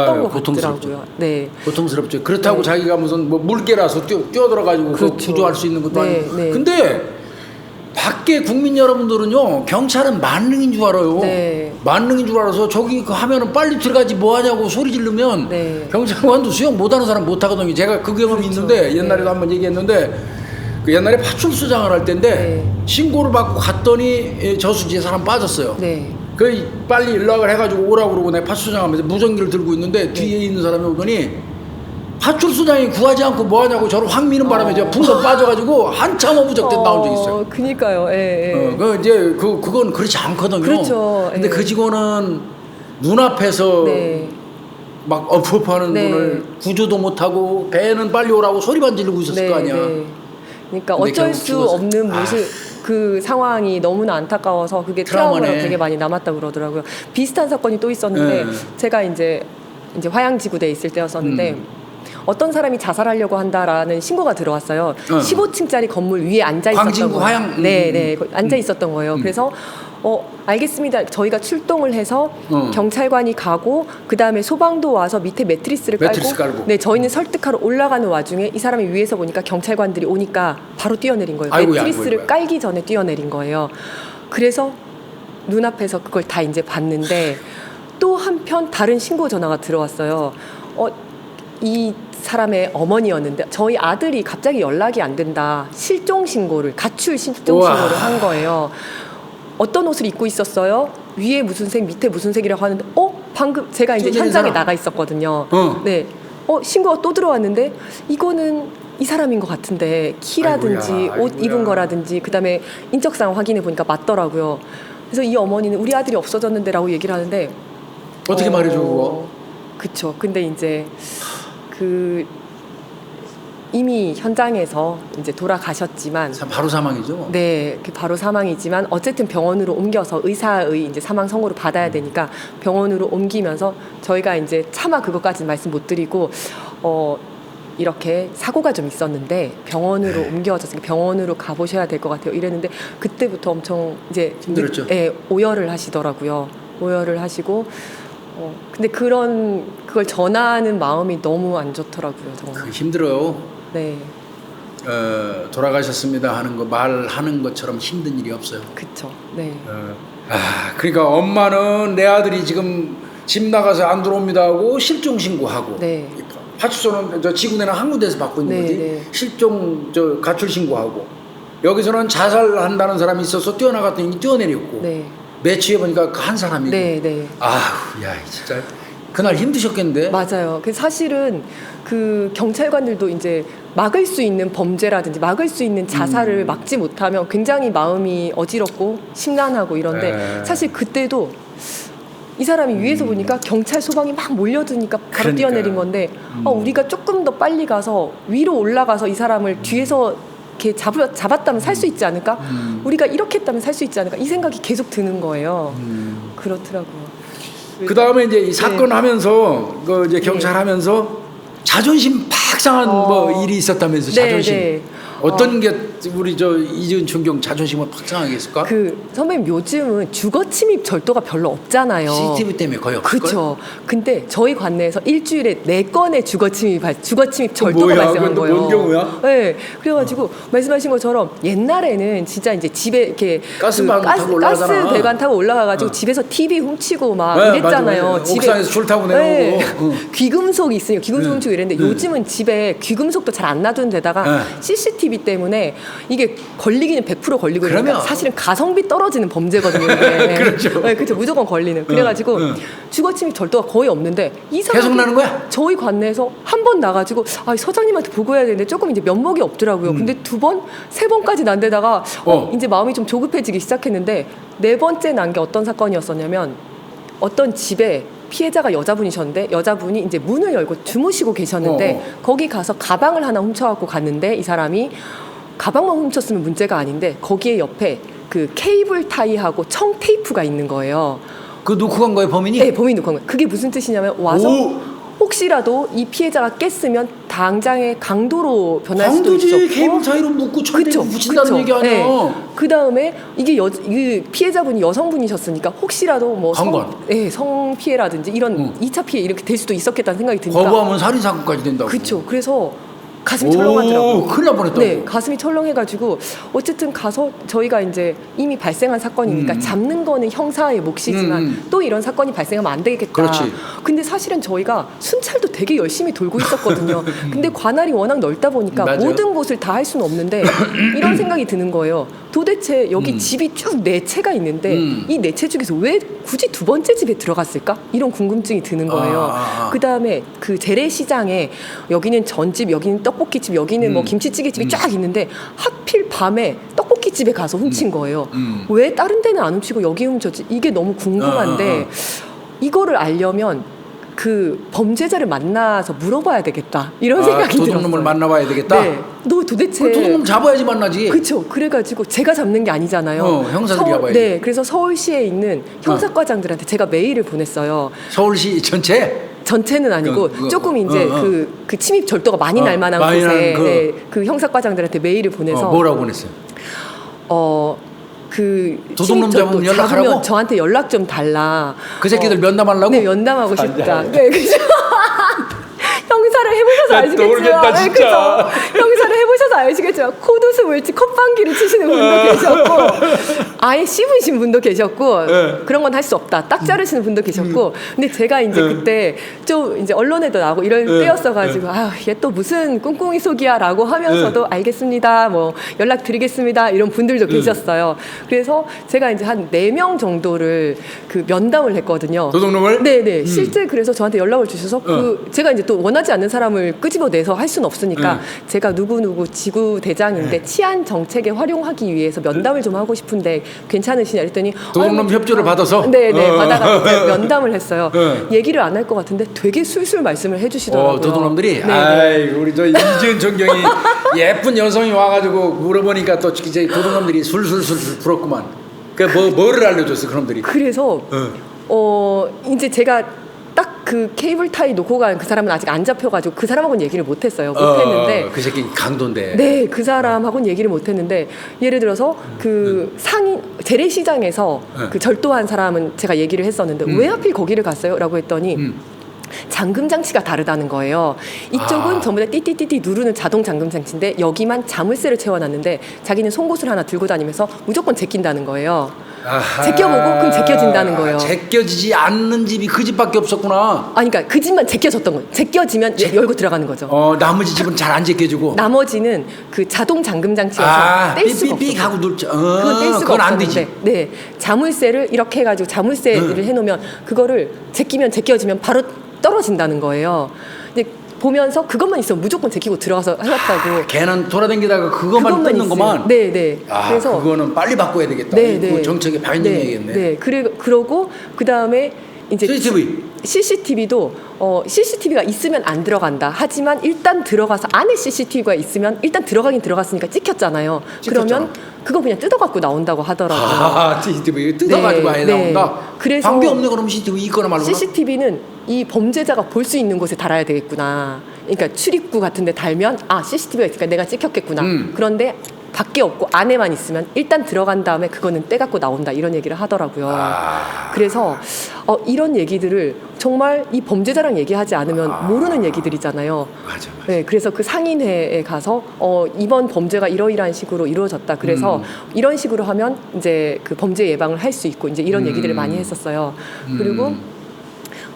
컸던 것 같더라고요. 네. 고통스럽죠. 그렇다고 네. 자기가 무슨 뭐 물개라서 뛰어들어가지고 그렇죠. 구조할 수 있는 것도 네, 아니고. 네. 근데 밖에 국민 여러분들은요, 경찰은 만능인 줄 알아요. 네. 만능인 줄 알아서 저기 그 하면은 빨리 들어가지 뭐 하냐고 소리 지르면 네. 경찰관도 수영 못하는 사람 못하거든요. 제가 그 경험이 그렇죠. 있는데 옛날에도 네. 한번 얘기했는데 그 옛날에 파출소장을 할 때인데 네. 신고를 받고 갔더니 저수지에 사람 빠졌어요. 네. 그 빨리 연락을 해가지고 오라고 그러고 내가 파출소장 하면서 무전기를 들고 있는데 뒤에 있는 사람이 오더니 파출소장이 구하지 않고 뭐하냐고 저를 확 미는 바람에 제가 붕서 빠져가지고 한참 어부적대 나온 적이 있어요. 그니까요. 예, 예. 그 이제 그건 그렇지 않거든요. 그렇죠. 근데 예. 그 직원은 눈앞에서 네. 막 엎어하는 네. 분을 구조도 못하고 배는 빨리 오라고 소리만 지르고 있었을 거 아니야. 그러니까 근데 어쩔 결국 수 죽었어요. 없는 모습 그 상황이 너무나 안타까워서 그게 트라우마로 트라우마네. 되게 많이 남았다 그러더라고요. 비슷한 사건이 또 있었는데 네. 제가 이제 화양지구대에 있을 때였었는데 어떤 사람이 자살하려고 한다라는 신고가 들어왔어요. 15층짜리 건물 위에 앉아 있었던 광진구 거예요. 화양? 네, 앉아 있었던 거예요. 그래서 알겠습니다. 저희가 출동을 해서 경찰관이 가고 그 다음에 소방도 와서 밑에 매트리스를 깔고, 네, 저희는 설득하러 올라가는 와중에 이 사람이 위에서 보니까 경찰관들이 오니까 바로 뛰어내린 거예요. 아이고야, 매트리스를 아이고야. 깔기 전에 뛰어내린 거예요. 그래서 눈앞에서 그걸 다 이제 봤는데 또 한편 다른 신고 전화가 들어왔어요. 이 사람의 어머니였는데 저희 아들이 갑자기 연락이 안 된다. 실종 신고를 가출 실종 우와. 신고를 한 거예요. 어떤 옷을 입고 있었어요? 위에 무슨 색, 밑에 무슨 색이라고 하는데 방금 제가 이제 현장에 사람. 나가 있었거든요. 네. 신고가 또 들어왔는데 이거는 이 사람인 것 같은데 키라든지 아이고야, 옷 아이고야. 입은 거라든지 그다음에 인적사항 확인해 보니까 맞더라고요. 그래서 이 어머니는 우리 아들이 없어졌는데라고 얘기를 하는데 어떻게 말해줘 그거? 그쵸. 근데 이제 이미 현장에서 이제 돌아가셨지만 바로 사망이죠. 네, 바로 사망이지만 어쨌든 병원으로 옮겨서 의사의 이제 사망 선고를 받아야 되니까 병원으로 옮기면서 저희가 이제 차마 그것까지는 말씀 못 드리고 이렇게 사고가 좀 있었는데 병원으로 옮겨졌으니까 병원으로 가보셔야 될 것 같아요. 이랬는데 그때부터 엄청 이제 힘들었죠. 오열을 하시더라고요. 오열을 하시고 근데 그걸 전하는 마음이 너무 안 좋더라고요. 정말. 힘들어요. 네. 돌아가셨습니다 하는 거 말하는 것처럼 힘든 일이 없어요. 그쵸. 네. 그러니까 엄마는 내 아들이 지금 집 나가서 안 들어옵니다 하고 실종 신고하고 네. 파출소는 저 지구내는 한 군데에서 받고 있는 네, 거지. 네. 실종 가출 신고하고 여기서는 자살한다는 사람이 있어서 뛰어나갔더니 뛰어내렸고 네. 매치해 보니까 그 한 사람이고. 네, 네. 아우, 야, 진짜 그날 힘드셨겠는데. 맞아요. 그 사실은 그 경찰관들도 이제 막을 수 있는 범죄라든지 막을 수 있는 자살을 막지 못하면 굉장히 마음이 어지럽고 심란하고 이런데 네. 사실 그때도 이 사람이 위에서 보니까 경찰 소방이 막 몰려드니까 바로 그러니까. 뛰어내린 건데 우리가 조금 더 빨리 가서 위로 올라가서 이 사람을 뒤에서 이렇게 잡았다면 살 수 있지 않을까? 우리가 이렇게 했다면 살 수 있지 않을까? 이 생각이 계속 드는 거예요. 그렇더라고요. 그 다음에 이제 이 사건 네. 하면서 그 이제 경찰 네. 하면서 자존심 팍 상한 뭐 일이 있었다면서 네, 자존심. 네. 어떤 게 우리 이지은 총경 자존심을 팍 상하게 했을까? 선배님 요즘은 주거 침입 절도가 별로 없잖아요. CCTV 때문에 거의 없을 걸. 그렇죠. 근데 저희 관내에서 일주일에 4건의 주거 침입 절도가 뭐야? 발생한 그건 또 거예요. 뭔 경우야? 네. 그래가지고 말씀하신 것처럼 옛날에는 진짜 이제 집에 이렇게 가스방 타고 올라가잖아. 가스 배관 타고 올라가가지고 집에서 TV 훔치고 막 네, 이랬잖아요. 맞아, 맞아. 옥상에서 줄 타고 내려오고. 귀금속이 있으니까 귀금속 훔치고 이랬는데 요즘은 집에 귀금속도 잘 안 놔두는 데다가 네. CCTV 때문에 이게 걸리기는 100% 걸리고 그러면. 이러니까 사실은 가성비 떨어지는 범죄거든요. 이게. 그렇죠. 네, 그렇죠. 무조건 걸리는. 그래가지고 주거침입 절도가 거의 없는데 이 사람이 계속 나는 거야? 저희 관내에서 한 번 나가지고 서장님한테 보고해야 되는데 조금 이제 면목이 없더라고요. 근데 2번, 3번까지 난 데다가 이제 마음이 좀 조급해지기 시작했는데 4번째 난 게 어떤 사건이었었냐면 어떤 집에 피해자가 여자분이셨는데 여자분이 이제 문을 열고 주무시고 계셨는데 거기 가서 가방을 하나 훔쳐갖고 갔는데 이 사람이 가방만 훔쳤으면 문제가 아닌데 거기에 옆에 그 케이블 타이하고 청 테이프가 있는 거예요. 그 놓고 간 거예요, 범인이? 네, 범인이 놓고 간 거예요. 그게 무슨 뜻이냐면 와서 혹시라도 이 피해자가 깼으면 당장의 강도로 변할 수도 강도지. 있었고 케이블 타이로 묶고 천대 붙인다는 얘기 아니야. 그 다음에 이게 이 피해자분이 여성분이셨으니까 혹시라도 뭐 성 피해라든지 이런 2차 피해 이렇게 될 수도 있었겠다는 생각이 드니까 거부하면 살인 사건까지 된다고. 그렇죠. 그래서 가슴이 철렁하더라고요. 큰일 날 뻔했다고. 네, 가슴이 철렁해가지고 어쨌든 가서 저희가 이제 이미 발생한 사건이니까 잡는 거는 형사의 몫이지만 또 이런 사건이 발생하면 안 되겠다. 그렇지. 근데 사실은 저희가 순찰도 되게 열심히 돌고 있었거든요. 근데 관할이 워낙 넓다 보니까 맞아요. 모든 곳을 다 할 수는 없는데 이런 생각이 드는 거예요. 도대체 여기 집이 쭉 4채가 있는데 이 4채 중에서 왜 굳이 두 번째 집에 들어갔을까? 이런 궁금증이 드는 거예요. 그 다음에 그 재래시장에 여기는 전집, 여기는 떡볶이집, 여기는 뭐 김치찌개집이 쫙 있는데 하필 밤에 떡볶이집에 가서 훔친 거예요. 왜 다른 데는 안 훔치고 여기 훔쳤지? 이게 너무 궁금한데 이거를 알려면 그 범죄자를 만나서 물어봐야 되겠다 이런 생각이 들었어요. 도둑놈을 만나봐야 되겠다. 네, 너 도대체 도둑놈 잡아야지 만나지. 그렇죠. 그래가지고 제가 잡는 게 아니잖아요. 형사들이 잡아야지. 네, 그래서 서울시에 있는 형사과장들한테 제가 메일을 보냈어요. 서울시 전체? 전체는 아니고 조금 이제 그 침입 절도가 많이 날 만한 많이 곳에 그 형사과장들한테 메일을 보내서 뭐라고 보냈어요? 그 도둑놈 잡으면 연락하라고? 잡으면 저한테 연락 좀 달라. 그 새끼들 면담하려고? 네, 면담하고 싶다. 네, 그죠. 형사를 해보셔서 아시겠지만, 모르겠다, 진짜. 형사를 해보셔서 아시겠지만 콧웃음을 콧방귀를 치시는 분도 계셨고, 아예 씹으신 분도 계셨고, 그런 건 할 수 없다. 딱 자르시는 분도 계셨고, 근데 제가 이제 그때 좀 이제 언론에도 나오고 이런 때였어가지고, 얘 또 무슨 꿍꿍이 속이야라고 하면서도 알겠습니다, 뭐 연락드리겠습니다 이런 분들도 계셨어요. 그래서 제가 이제 한 4명 정도를 그 면담을 했거든요. 도둑놈을? 네네. 실제 그래서 저한테 연락을 주셔서 제가 이제 또 원하지 않는 사람을 끄집어내서 할 수는 없으니까 제가 누구누구 지구 대장인데 치안 정책에 활용하기 위해서 면담을 좀 하고 싶은데 괜찮으시냐 했더니 도둑놈 협조를 받아서? 네네 받아가지고 면담을 했어요. 얘기를 안 할 것 같은데 되게 술술 말씀을 해주시더라고요. 도둑놈들이? 네. 아이고 우리 저 이지은 존경이 예쁜 여성이 와가지고 물어보니까 또 이제 도둑놈들이 술술술 풀었구만. 그 뭐를 알려줬어 그놈들이? 그래서 이제 제가 딱 그 케이블 타이 놓고 간 그 사람은 아직 안 잡혀가지고 그 사람하고는 얘기를 못했어요. 못했는데 그 새끼 강도인데. 네, 그 사람하고는 얘기를 못했는데 예를 들어서 그 상인 재래시장에서 그 절도한 사람은 제가 얘기를 했었는데 왜 하필 거기를 갔어요?라고 했더니. 잠금 장치가 다르다는 거예요. 이쪽은 전부 다 띠띠띠띠 누르는 자동 잠금 장치인데 여기만 자물쇠를 채워놨는데 자기는 송곳을 하나 들고 다니면서 무조건 제낀다는 거예요. 제껴보고 그럼 제껴진다는 거예요. 제껴지지 않는 집이 그 집밖에 없었구나. 그러니까 그 집만 제껴졌던 거예요. 제껴지면 열고 들어가는 거죠. 나머지 집은 잘 안 제껴지고. 나머지는 그 자동 잠금 장치여서 뗄 수가 없어요. 삑삑 하고 눌. 그건 뗄 수가 그건 안 없었는데, 되지. 네, 자물쇠를 이렇게 해가지고 자물쇠를 해놓으면 그거를 제끼면 제껴지면 바로 떨어진다는 거예요. 근데 보면서 그것만 있으면 무조건 제끼고 들어가서 하셨다고. 걔는 돌아다니다가 그것만 뜯는구만. 네네. 그래서 그거는 빨리 바꿔야 되겠다. 그 정책에 반영해야겠네. 네. 그러고 그 다음에 이제 CCTV도 CCTV가 있으면 안 들어간다. 하지만 일단 들어가서 안에 CCTV가 있으면 일단 들어가긴 들어갔으니까 찍혔잖아요. 그러면 그거 그냥 뜯어갖고 나온다고 하더라고요. CCTV 뜯어가지고 아예 나온다. 그래서 관계 없네 그럼 CCTV 있거나 말거나. CCTV는 이 범죄자가 볼 수 있는 곳에 달아야 되겠구나. 그러니까 출입구 같은데 달면 CCTV가 있으니까 내가 찍혔겠구나. 그런데 밖에 없고 안에만 있으면 일단 들어간 다음에 그거는 떼갖고 나온다 이런 얘기를 하더라고요. 그래서 이런 얘기들을 정말 이 범죄자랑 얘기하지 않으면 모르는 얘기들이잖아요. 맞아. 네, 그래서 그 상인회에 가서 이번 범죄가 이러이러한 식으로 이루어졌다. 그래서 이런 식으로 하면 이제 그 범죄 예방을 할 수 있고 이제 이런 얘기들을 많이 했었어요. 그리고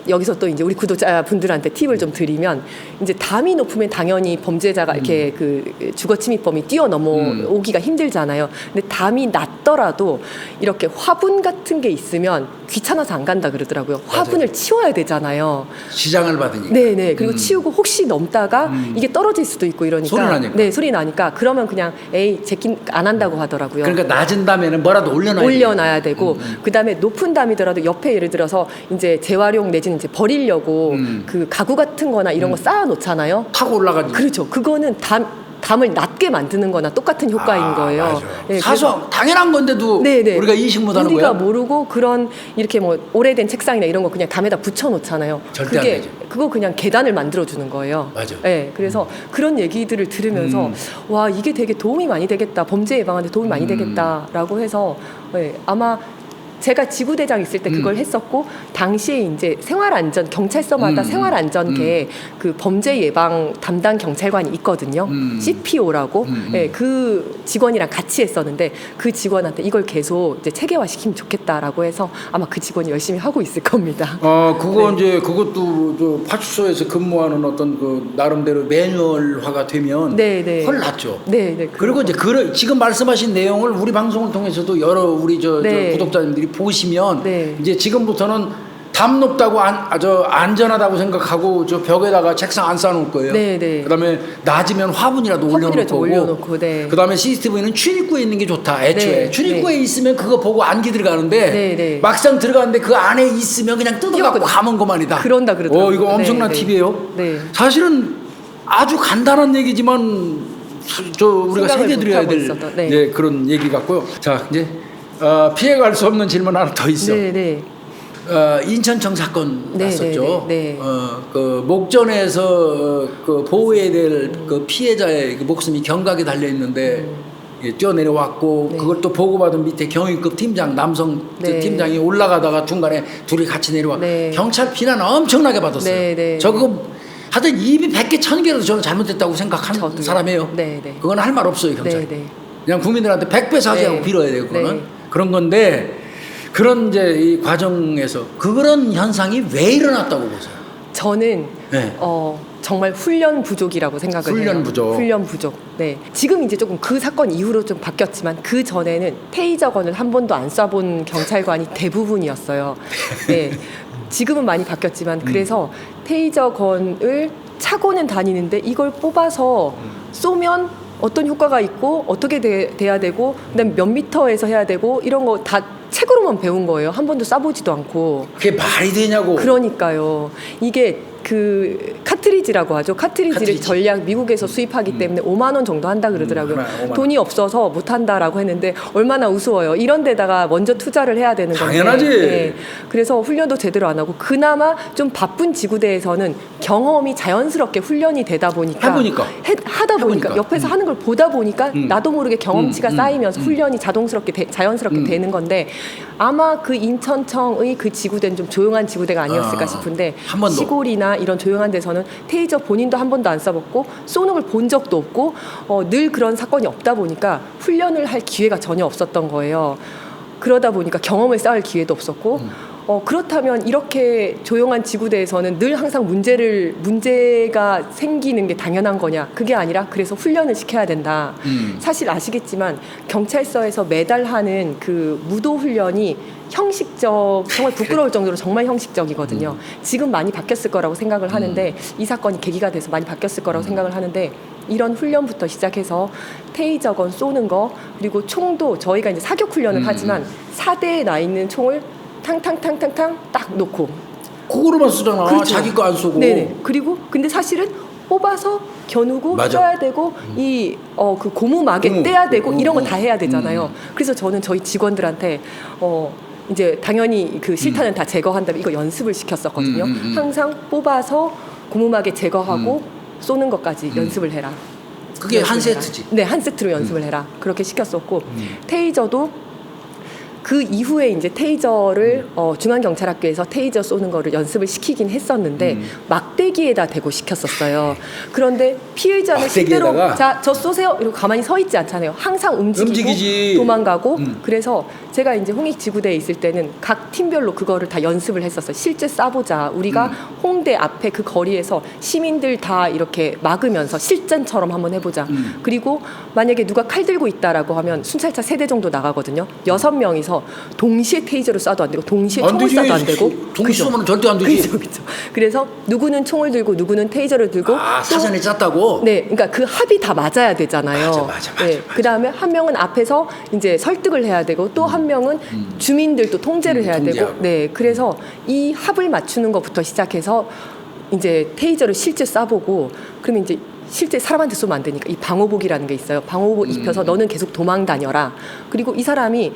여기서 또 이제 우리 구독자분들한테 팁을 좀 드리면 이제 담이 높으면 당연히 범죄자가 이렇게 그 주거 침입범이 뛰어넘어오기가 힘들잖아요. 근데 담이 낮더라도 이렇게 화분 같은 게 있으면 귀찮아서 안 간다 그러더라고요. 화분을 맞아요. 치워야 되잖아요. 시장을 받으니까. 네네. 그리고 치우고 혹시 넘다가 이게 떨어질 수도 있고 이러니까. 소리 나니까. 네, 소리 나니까. 그러면 그냥 제낀 안 한다고 하더라고요. 그러니까 낮은 담에는 뭐라도 올려놔야 되고 그다음에 높은 담이더라도 옆에 예를 들어서 이제 재활용 내지는 이제 버리려고 그 가구 같은 거나 이런 거 쌓아 놓잖아요. 타고 올라가지. 그렇죠. 그거는 담을 낮게 만드는 거나 똑같은 효과인 거예요. 맞아. 네, 사소한 당연한 건데도 네네. 우리가 인식 못 하는 우리가 거야. 모르고 그런 이렇게 뭐 오래된 책상이나 이런 거 그냥 담에다 붙여 놓잖아요. 절대 안 되죠. 그거 그냥 계단을 만들어 주는 거예요. 맞아. 네, 그래서 그런 얘기들을 들으면서 와 이게 되게 도움이 많이 되겠다. 범죄 예방하는데 도움이 많이 되겠다라고 해서 네, 아마 제가 지구대장 있을 때 그걸 했었고 당시에 이제 생활안전 경찰서마다 생활안전계에 그 범죄 예방 담당 경찰관이 있거든요. CPO라고 네, 그 직원이랑 같이 했었는데 그 직원한테 이걸 계속 이제 체계화 시키면 좋겠다라고 해서 아마 그 직원이 열심히 하고 있을 겁니다. 그거 네. 이제 그것도 저 파출소에서 근무하는 어떤 그 나름대로 매뉴얼화가 되면 네. 훨 낫죠. 네. 그리고 이제 지금 말씀하신 내용을 우리 방송을 통해서도 여러 우리 저 구독자님들이 보시면 이제 지금부터는 담 높다고 안전하다고 생각하고 저 벽에다가 책상 안 쌓아놓을 거예요. 그다음에 낮이면 화분이라도 올려놓을 거고. 그다음에 CCTV는 출입구에 있는 게 좋다. 애초에 출입구에 있으면 그거 보고 안기 들어가는데 막상 들어가는데 그 안에 있으면 그냥 뜯어갖고 가면 그만이다. 그런다 그러더라고요. 이거 엄청난 팁이에요. 사실은 아주 간단한 얘기지만 우리가 새겨드려야 될 그런 얘기 같고요. 자 이제 피해갈 수 없는 질문 하나 더 있어. 인천청 사건 났었죠. 그 목전에서 그 보호해야 될 그 피해자의 그 목숨이 경각에 달려 있는데 뛰어내려왔고 그걸 또 보고받은 밑에 경위급 팀장 남성 팀장이 올라가다가 중간에 둘이 같이 내려와 경찰 비난 엄청나게 받았어요. 저거 하여튼 입이 100개 1000개라도 저는 잘못됐다고 생각하는 사람이에요. 그건 할 말 없어요 경찰. 그냥 국민들한테 100배 사죄하고 빌어야 돼요. 그거는 그런 건데 그런 이제 이 과정에서 그런 현상이 왜 일어났다고 보세요? 저는 정말 훈련 부족이라고 생각을 해요. 훈련 부족. 네. 지금 이제 조금 그 사건 이후로 좀 바뀌었지만 그 전에는 테이저건을 한 번도 안 쏴본 경찰관이 대부분이었어요. 네. 지금은 많이 바뀌었지만 그래서 테이저건을 차고는 다니는데 이걸 뽑아서 쏘면 어떤 효과가 있고 어떻게 돼야 되고 그다음에 몇 미터에서 해야 되고 이런 거 다 책으로만 배운 거예요. 한 번도 쏴보지도 않고. 그게 말이 되냐고. 그러니까요. 이게 그 카트리지라고 하죠. 카트리지를 전략 미국에서 수입하기 때문에 5만 원 정도 한다 그러더라고요. 돈이 없어서 못 한다라고 했는데 얼마나 우스워요. 이런 데다가 먼저 투자를 해야 되는 건데. 당연하지. 그래서 훈련도 제대로 안 하고 그나마 좀 바쁜 지구대에서는 경험이 자연스럽게 훈련이 되다 보니까 하다 보니까 옆에서 하는 걸 보다 보니까 나도 모르게 경험치가 쌓이면서 훈련이 자연스럽게 되는 건데 아마 그 인천청의 그 지구대는 좀 조용한 지구대가 아니었을까 싶은데 시골이나 이런 조용한 데서는 테이저 본인도 한 번도 안 써봤고 쏘는 걸 본 적도 없고 늘 그런 사건이 없다 보니까 훈련을 할 기회가 전혀 없었던 거예요. 그러다 보니까 경험을 쌓을 기회도 없었고 그렇다면 이렇게 조용한 지구대에서는 늘 항상 문제가 생기는 게 당연한 거냐? 그게 아니라 그래서 훈련을 시켜야 된다. 사실 아시겠지만 경찰서에서 매달 하는 그 무도 훈련이 형식적, 정말 부끄러울 정도로 정말 형식적이거든요. 지금 많이 바뀌었을 거라고 생각을 하는데 이 사건이 계기가 돼서 많이 바뀌었을 거라고 생각을 하는데 이런 훈련부터 시작해서 테이저건 쏘는 거 그리고 총도 저희가 이제 사격 훈련을 하지만 사대에 나 있는 총을 탕탕탕탕탕 딱 놓고 그거로만 쓰잖아. 그렇죠. 자기 거 안 쏘고. 네네. 그리고 근데 사실은 뽑아서 겨누고 써야 되고 그 고무막에 떼야 되고 이런 거 다 해야 되잖아요. 그래서 저는 저희 직원들한테 이제 당연히 그 실탄은 다 제거한 다음에 이거 연습을 시켰었거든요. 항상 뽑아서 고무막에 제거하고 쏘는 것까지 연습을 해라. 그게 한 세트지. 네, 한 세트로 연습을 해라. 그렇게 시켰었고 테이저도 그 이후에 이제 테이저를 중앙경찰학교에서 테이저 쏘는 거를 연습을 시키긴 했었는데 막대기에다 대고 시켰었어요. 그런데 피의자는 실제로 자, 저 쏘세요 이러고 가만히 서 있지 않잖아요. 항상 움직이지. 도망가고 그래서 제가 이제 홍익지구대에 있을 때는 각 팀별로 그거를 다 연습을 했었어요. 실제 쏴보자. 우리가 홍대 앞에 그 거리에서 시민들 다 이렇게 막으면서 실전처럼 한번 해보자. 그리고 만약에 누가 칼 들고 있다라고 하면 순찰차 3대 정도 나가거든요. 6명이서 동시에 테이저를 쏴도 안 되고 동시에 총을 쏴도 안 되고 동시에 쏘면 절대 안 되지. 그렇죠. 그래서 누구는 총을 들고 누구는 테이저를 들고 사전에 짰다고? 네, 그러니까 그 합이 다 맞아야 되잖아요. 맞아. 그다음에 한 명은 앞에서 이제 설득을 해야 되고 또 한 명은 주민들도 통제를 해야 되고 그래서 이 합을 맞추는 것부터 시작해서 이제 테이저를 실제 쏴보고 그러면 이제 실제 사람한테 쏘면 안 되니까 이 방호복이라는 게 있어요. 방호복 입혀서 너는 계속 도망 다녀라. 그리고 이 사람이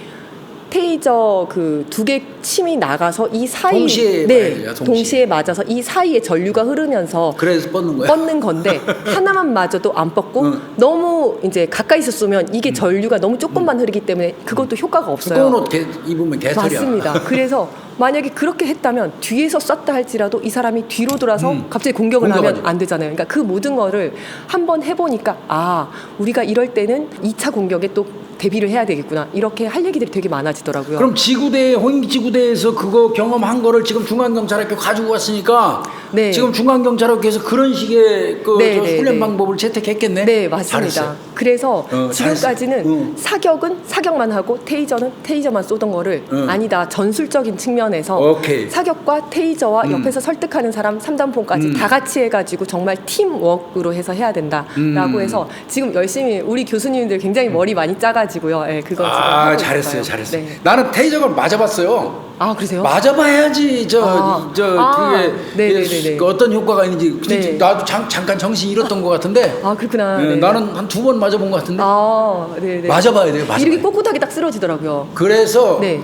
테이저 그 2개 침이 나가서 이 사이 동시에 맞아요, 동시에 맞아서 이 사이에 전류가 흐르면서 그래서 뻗는 거야. 뻗는 건데 하나만 맞아도 안 뻗고 너무 이제 가까이서 쏘면 이게 전류가 너무 조금만 흐르기 때문에 그것도 효과가 없어요. 두꺼운 옷 입으면 개털이야. 맞습니다. 그래서 만약에 그렇게 했다면 뒤에서 쐈다 할지라도 이 사람이 뒤로 돌아서 갑자기 공격을 하면 안 되잖아요. 그러니까 그 모든 거를 한번 해보니까 아 우리가 이럴 때는 2차 공격에 또 대비를 해야 되겠구나 이렇게 할 얘기들이 되게 많아지더라고요. 그럼 지구대 홍익지구대에서 그거 경험한 거를 지금 중앙경찰학교 가지고 왔으니까 네. 지금 중앙경찰학교에서 그런 식의 그 네, 저 네, 훈련 네. 방법을 채택했겠네. 네 맞습니다. 잘했어요. 그래서 지금까지는 잘했어. 사격은 사격만 하고 테이저는 테이저만 쏘던 거를 아니다 전술적인 측면에서 오케이. 사격과 테이저와 옆에서 설득하는 사람 3단폰까지 다 같이 해가지고 정말 팀워크로 해서 해야 된다라고 해서 지금 열심히 우리 교수님들 굉장히 머리 많이 짜가지고요. 네, 그거 지금 하고 잘했어요, 있어요. 잘했어요. 네. 나는 테이저가 맞아봤어요. 아 그러세요? 맞아봐야지 그게 네네네네. 어떤 효과가 있는지. 근데 네. 나도 잠깐 정신이 잃었던 것 같은데. 아 그렇구나. 네, 네. 나는 한 2번 맞아본 것 같은데. 네네. 맞아봐야 돼요. 맞아봐야 이렇게 돼요. 꼿꼿하게 딱 쓰러지더라고요. 그래서 네.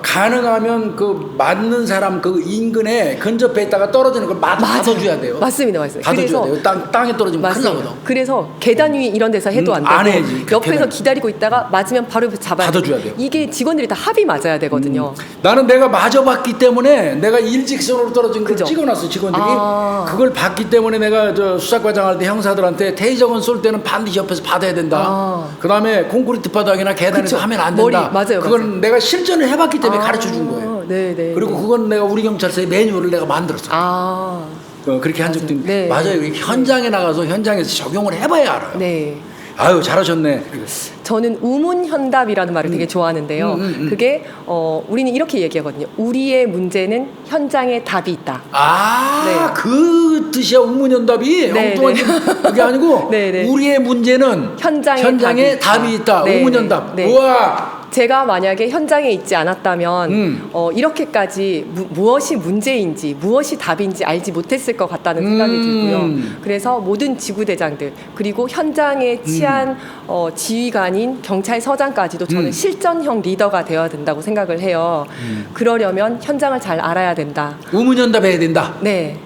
가능하면 그 맞는 사람 그 인근에 근접해 있다가 떨어지는 걸 받아줘야 돼요. 맞습니다. 받아줘야 돼요. 땅에 떨어지면 큰일 나거든. 그래서 계단 위 이런 데서 해도 안 되고 안 해야지. 옆에서 계단. 기다리고 있다가 맞으면 바로 잡아야 받아줘야 돼요. 이게 직원들이 다 합이 맞아야 되거든요. 나는 내가 맞아봤기 때문에 내가 일직선으로 떨어진 걸 그죠? 찍어놨어 직원들이. 아. 그걸 봤기 때문에 내가 저 수사과장 할 때 형사들한테 테이저건 쏠 때는 반드시 옆에서 받아야 된다. 아. 그다음에 콘크리트 바닥이나 계단에서 그쵸. 하면 안 머리, 된다. 맞아요, 그건 맞아요. 내가 실전을 해봤기 때문에 가르쳐 준 거예요. 네네. 그리고 그건 내가 우리 경찰서의 매뉴얼을 내가 만들었어. 그렇게 한 적도 있는데 네. 맞아요. 현장에 나가서 현장에서 적용을 해봐야 알아요. 네. 아유 잘하셨네. 저는 우문현답이라는 말을 되게 좋아하는데요. 그게 우리는 이렇게 얘기하거든요. 우리의 문제는 현장에 답이 있다. 아, 그 뜻이야 우문현답이. 네, 엉뚱한 네. 그게 아니고 네, 네. 우리의 문제는 현장에 답이 있다. 네, 우문현답. 네, 네. 우와. 제가 만약에 현장에 있지 않았다면 이렇게까지 무엇이 문제인지 무엇이 답인지 알지 못했을 것 같다는 생각이 들고요. 그래서 모든 지구대장들 그리고 현장에 치안 지휘관인 경찰서장까지도 저는 실전형 리더가 되어야 된다고 생각을 해요. 그러려면 현장을 잘 알아야 된다. 우문현답 해야 된다. 네.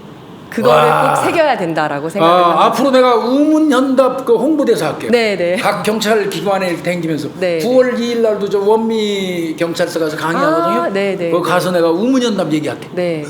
그거를 와. 꼭 새겨야 된다라고 생각을 합니다. 앞으로 내가 우문현답 그 홍보대사 할게요. 네네. 각 경찰 기관에 다니면서 네. 9월 2일 날도 저 원미 경찰서 가서 강의하거든요. 네네. 거 가서 내가 우문현답 얘기할게. 네.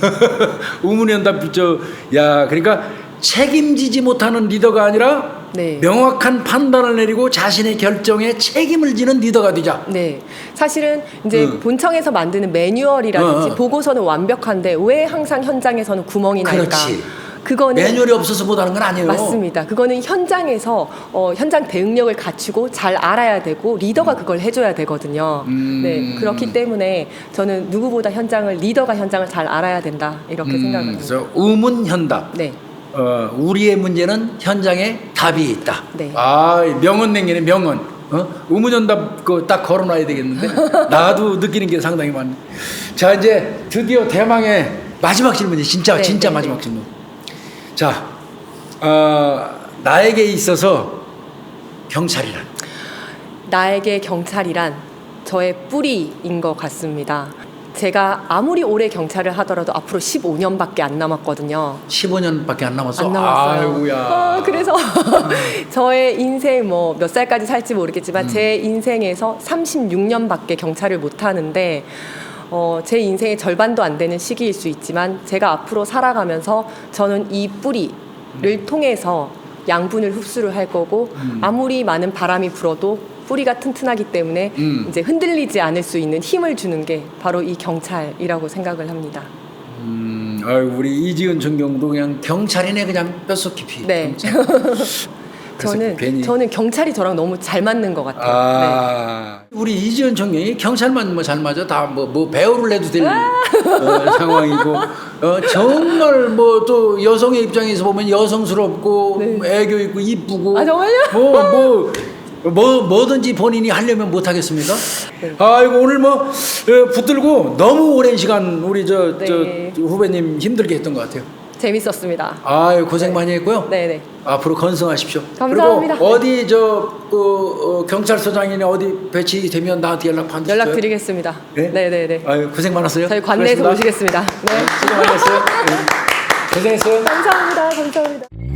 우문현답 그러니까 책임지지 못하는 리더가 아니라 네. 명확한 판단을 내리고 자신의 결정에 책임을 지는 리더가 되자. 네. 사실은 이제 본청에서 만드는 매뉴얼이라든지 보고서는 완벽한데 왜 항상 현장에서는 구멍이 날까? 그렇지. 그거는 매뉴얼이 없어서 못하는 건 아니에요. 맞습니다. 그거는 현장에서 현장 대응력을 갖추고 잘 알아야 되고 리더가 그걸 해줘야 되거든요. 네. 그렇기 때문에 저는 누구보다 리더가 현장을 잘 알아야 된다 이렇게 생각을 합니다. 그래서 우문현답. 네. 우리의 문제는 현장에 답이 있다. 네. 명언 냉기네 명언. 우문현답 딱 걸어놔야 되겠는데 나도 느끼는 게 상당히 많네. 자 이제 드디어 대망의 마지막 질문이 진짜 네. 마지막 질문. 자 나에게 있어서 경찰이란 나에게 경찰이란 저의 뿌리인 것 같습니다. 제가 아무리 오래 경찰을 하더라도 앞으로 15년밖에 안 남았거든요. 15년밖에 안 남았어. 안 남았어요. 아이고야. 그래서 저의 인생 몇 살까지 살지 모르겠지만 제 인생에서 36년밖에 경찰을 못 하는데 제 인생의 절반도 안 되는 시기일 수 있지만 제가 앞으로 살아가면서 저는 이 뿌리를 통해서 양분을 흡수를 할 거고 아무리 많은 바람이 불어도 뿌리가 튼튼하기 때문에 이제 흔들리지 않을 수 있는 힘을 주는 게 바로 이 경찰이라고 생각을 합니다. 우리 이지은 전경도 그냥 경찰이네 그냥 뼛속 깊이. 네. 저는 경찰이 저랑 너무 잘 맞는 것 같아요. 네. 우리 이지은 전경이 경찰만 잘 맞아. 다 뭐 배우를 해도 될 상황이고 정말 또 여성의 입장에서 보면 여성스럽고 애교 있고 이쁘고 정말요? 뭐든지 본인이 하려면 못 하겠습니까? 네. 아이고 오늘 붙들고 너무 오랜 시간 우리 저 후배님 힘들게 했던 것 같아요. 재밌었습니다. 아유 고생 많이 했고요. 네네. 앞으로 건승하십시오. 감사합니다. 그리고 어디 경찰서장이나 어디 배치되면 나한테 연락 반드시 줘요. 연락드리겠습니다. 네? 네네네. 아유 고생 많았어요. 저희 관내에서 수고하셨습니다. 모시겠습니다. 네. 수고 많이 했어요. 네. 고생했어요. 감사합니다. 감사합니다.